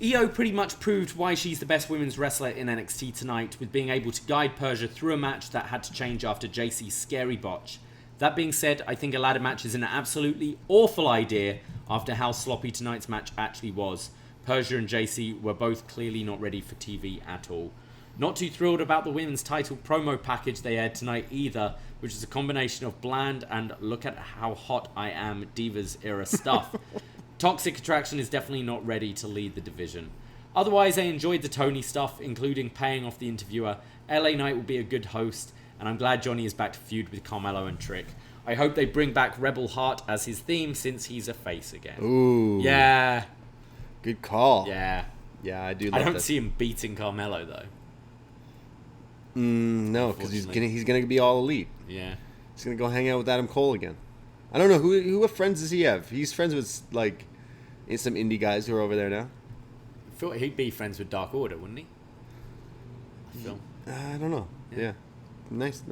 Io pretty much proved why she's the best women's wrestler in NXT tonight, with being able to guide Persia through a match that had to change after Jacy's scary botch. That being said, I think a ladder match is an absolutely awful idea after how sloppy tonight's match actually was. Persia and Jacy were both clearly not ready for TV at all. Not too thrilled about the women's title promo package they aired tonight either, which is a combination of bland and look at how hot I am Divas era stuff. Toxic Attraction is definitely not ready to lead the division. Otherwise, I enjoyed the Tony stuff, including paying off the interviewer. LA Knight will be a good host, and I'm glad Johnny is back to feud with Carmelo and Trick. I hope they bring back Rebel Heart as his theme since he's a face again. Ooh. Yeah. Good call. Yeah. Yeah, I do. I don't see him beating Carmelo though. No, because he's gonna be all elite. Yeah. He's gonna go hang out with Adam Cole again. I don't know what friends does he have. He's friends with some indie guys who are over there now. I feel he'd be friends with Dark Order, wouldn't he? I don't know. Yeah. Nice.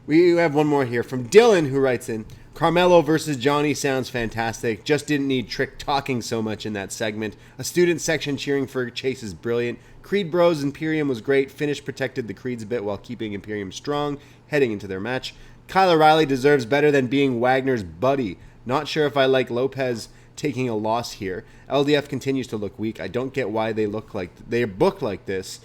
We have one more here from Dylan, who writes in, Carmelo versus Johnny sounds fantastic. Just didn't need Trick talking so much in that segment. A student section cheering for Chase is brilliant. Creed Bros Imperium was great. Finish protected the Creeds a bit while keeping Imperium strong heading into their match. Kyle O'Reilly deserves better than being Wagner's buddy. Not sure if I like Lopez taking a loss here. LDF continues to look weak. I don't get why they book like this.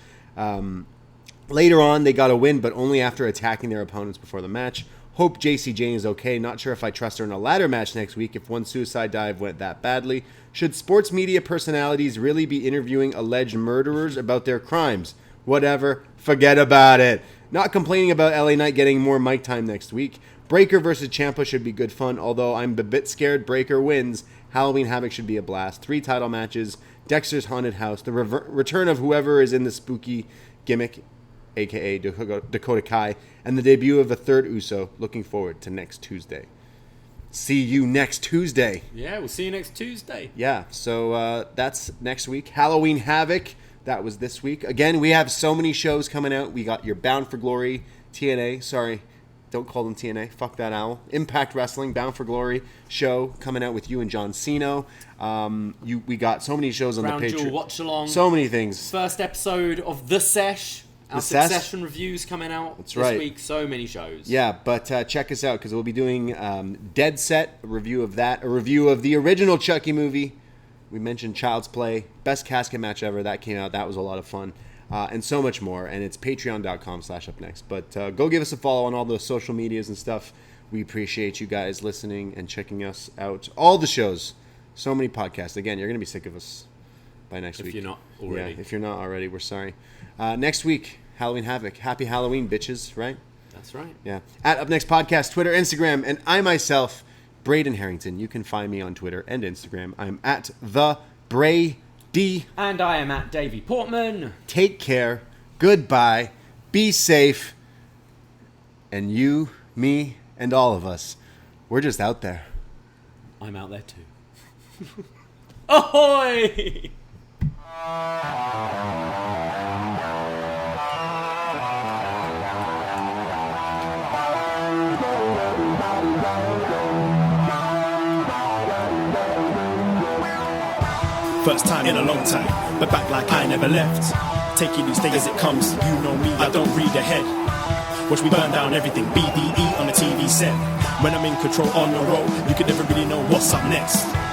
Later on, they got a win, but only after attacking their opponents before the match. Hope Jacy Jayne is okay. Not sure if I trust her in a ladder match next week if one suicide dive went that badly. Should sports media personalities really be interviewing alleged murderers about their crimes? Whatever. Forget about it. Not complaining about LA Knight getting more mic time next week. Breakker versus Ciampa should be good fun, although I'm a bit scared Breakker wins. Halloween Havoc should be a blast. 3 title matches. Dexter's Haunted House. The return of whoever is in the spooky gimmick, a.k.a. Dakota Kai, and the debut of a third Uso. Looking forward to next Tuesday. See you next Tuesday. Yeah, we'll see you next Tuesday. Yeah, so that's next week. Halloween Havoc, that was this week. Again, we have so many shows coming out. We got your Bound for Glory, TNA, sorry, don't call them TNA, fuck that owl. Impact Wrestling, Bound for Glory show coming out with you and John Cena. We got so many shows on Crown the Patreon. Jewel Watch Along. So many things. First episode of The Sesh. Our Succession reviews coming out this week. So many shows. Yeah, but check us out because we'll be doing Dead Set, a review of that, a review of the original Chucky movie. We mentioned Child's Play, best casket match ever. That came out. That was a lot of fun. And so much more. And it's patreon.com/upnext. But go give us a follow on all the social medias and stuff. We appreciate you guys listening and checking us out. All the shows. So many podcasts. Again, you're going to be sick of us by next week. If you're not already. Yeah, if you're not already, we're sorry. Next week, Halloween Havoc. Happy Halloween, bitches, right? That's right. Yeah. At upNXT Podcast, Twitter, Instagram, and I myself, Braden Herrington. You can find me on Twitter and Instagram. I'm at the Brady. And I am at Davie Portman. Take care. Goodbye. Be safe. And you, me, and all of us, we're just out there. I'm out there too. Ahoy! First time in a long time, but back like I never left. Taking each day as it comes, you know me, I don't read ahead. Watch me burn down everything, BDE on the TV set. When I'm in control on the road, you can never really know what's up next.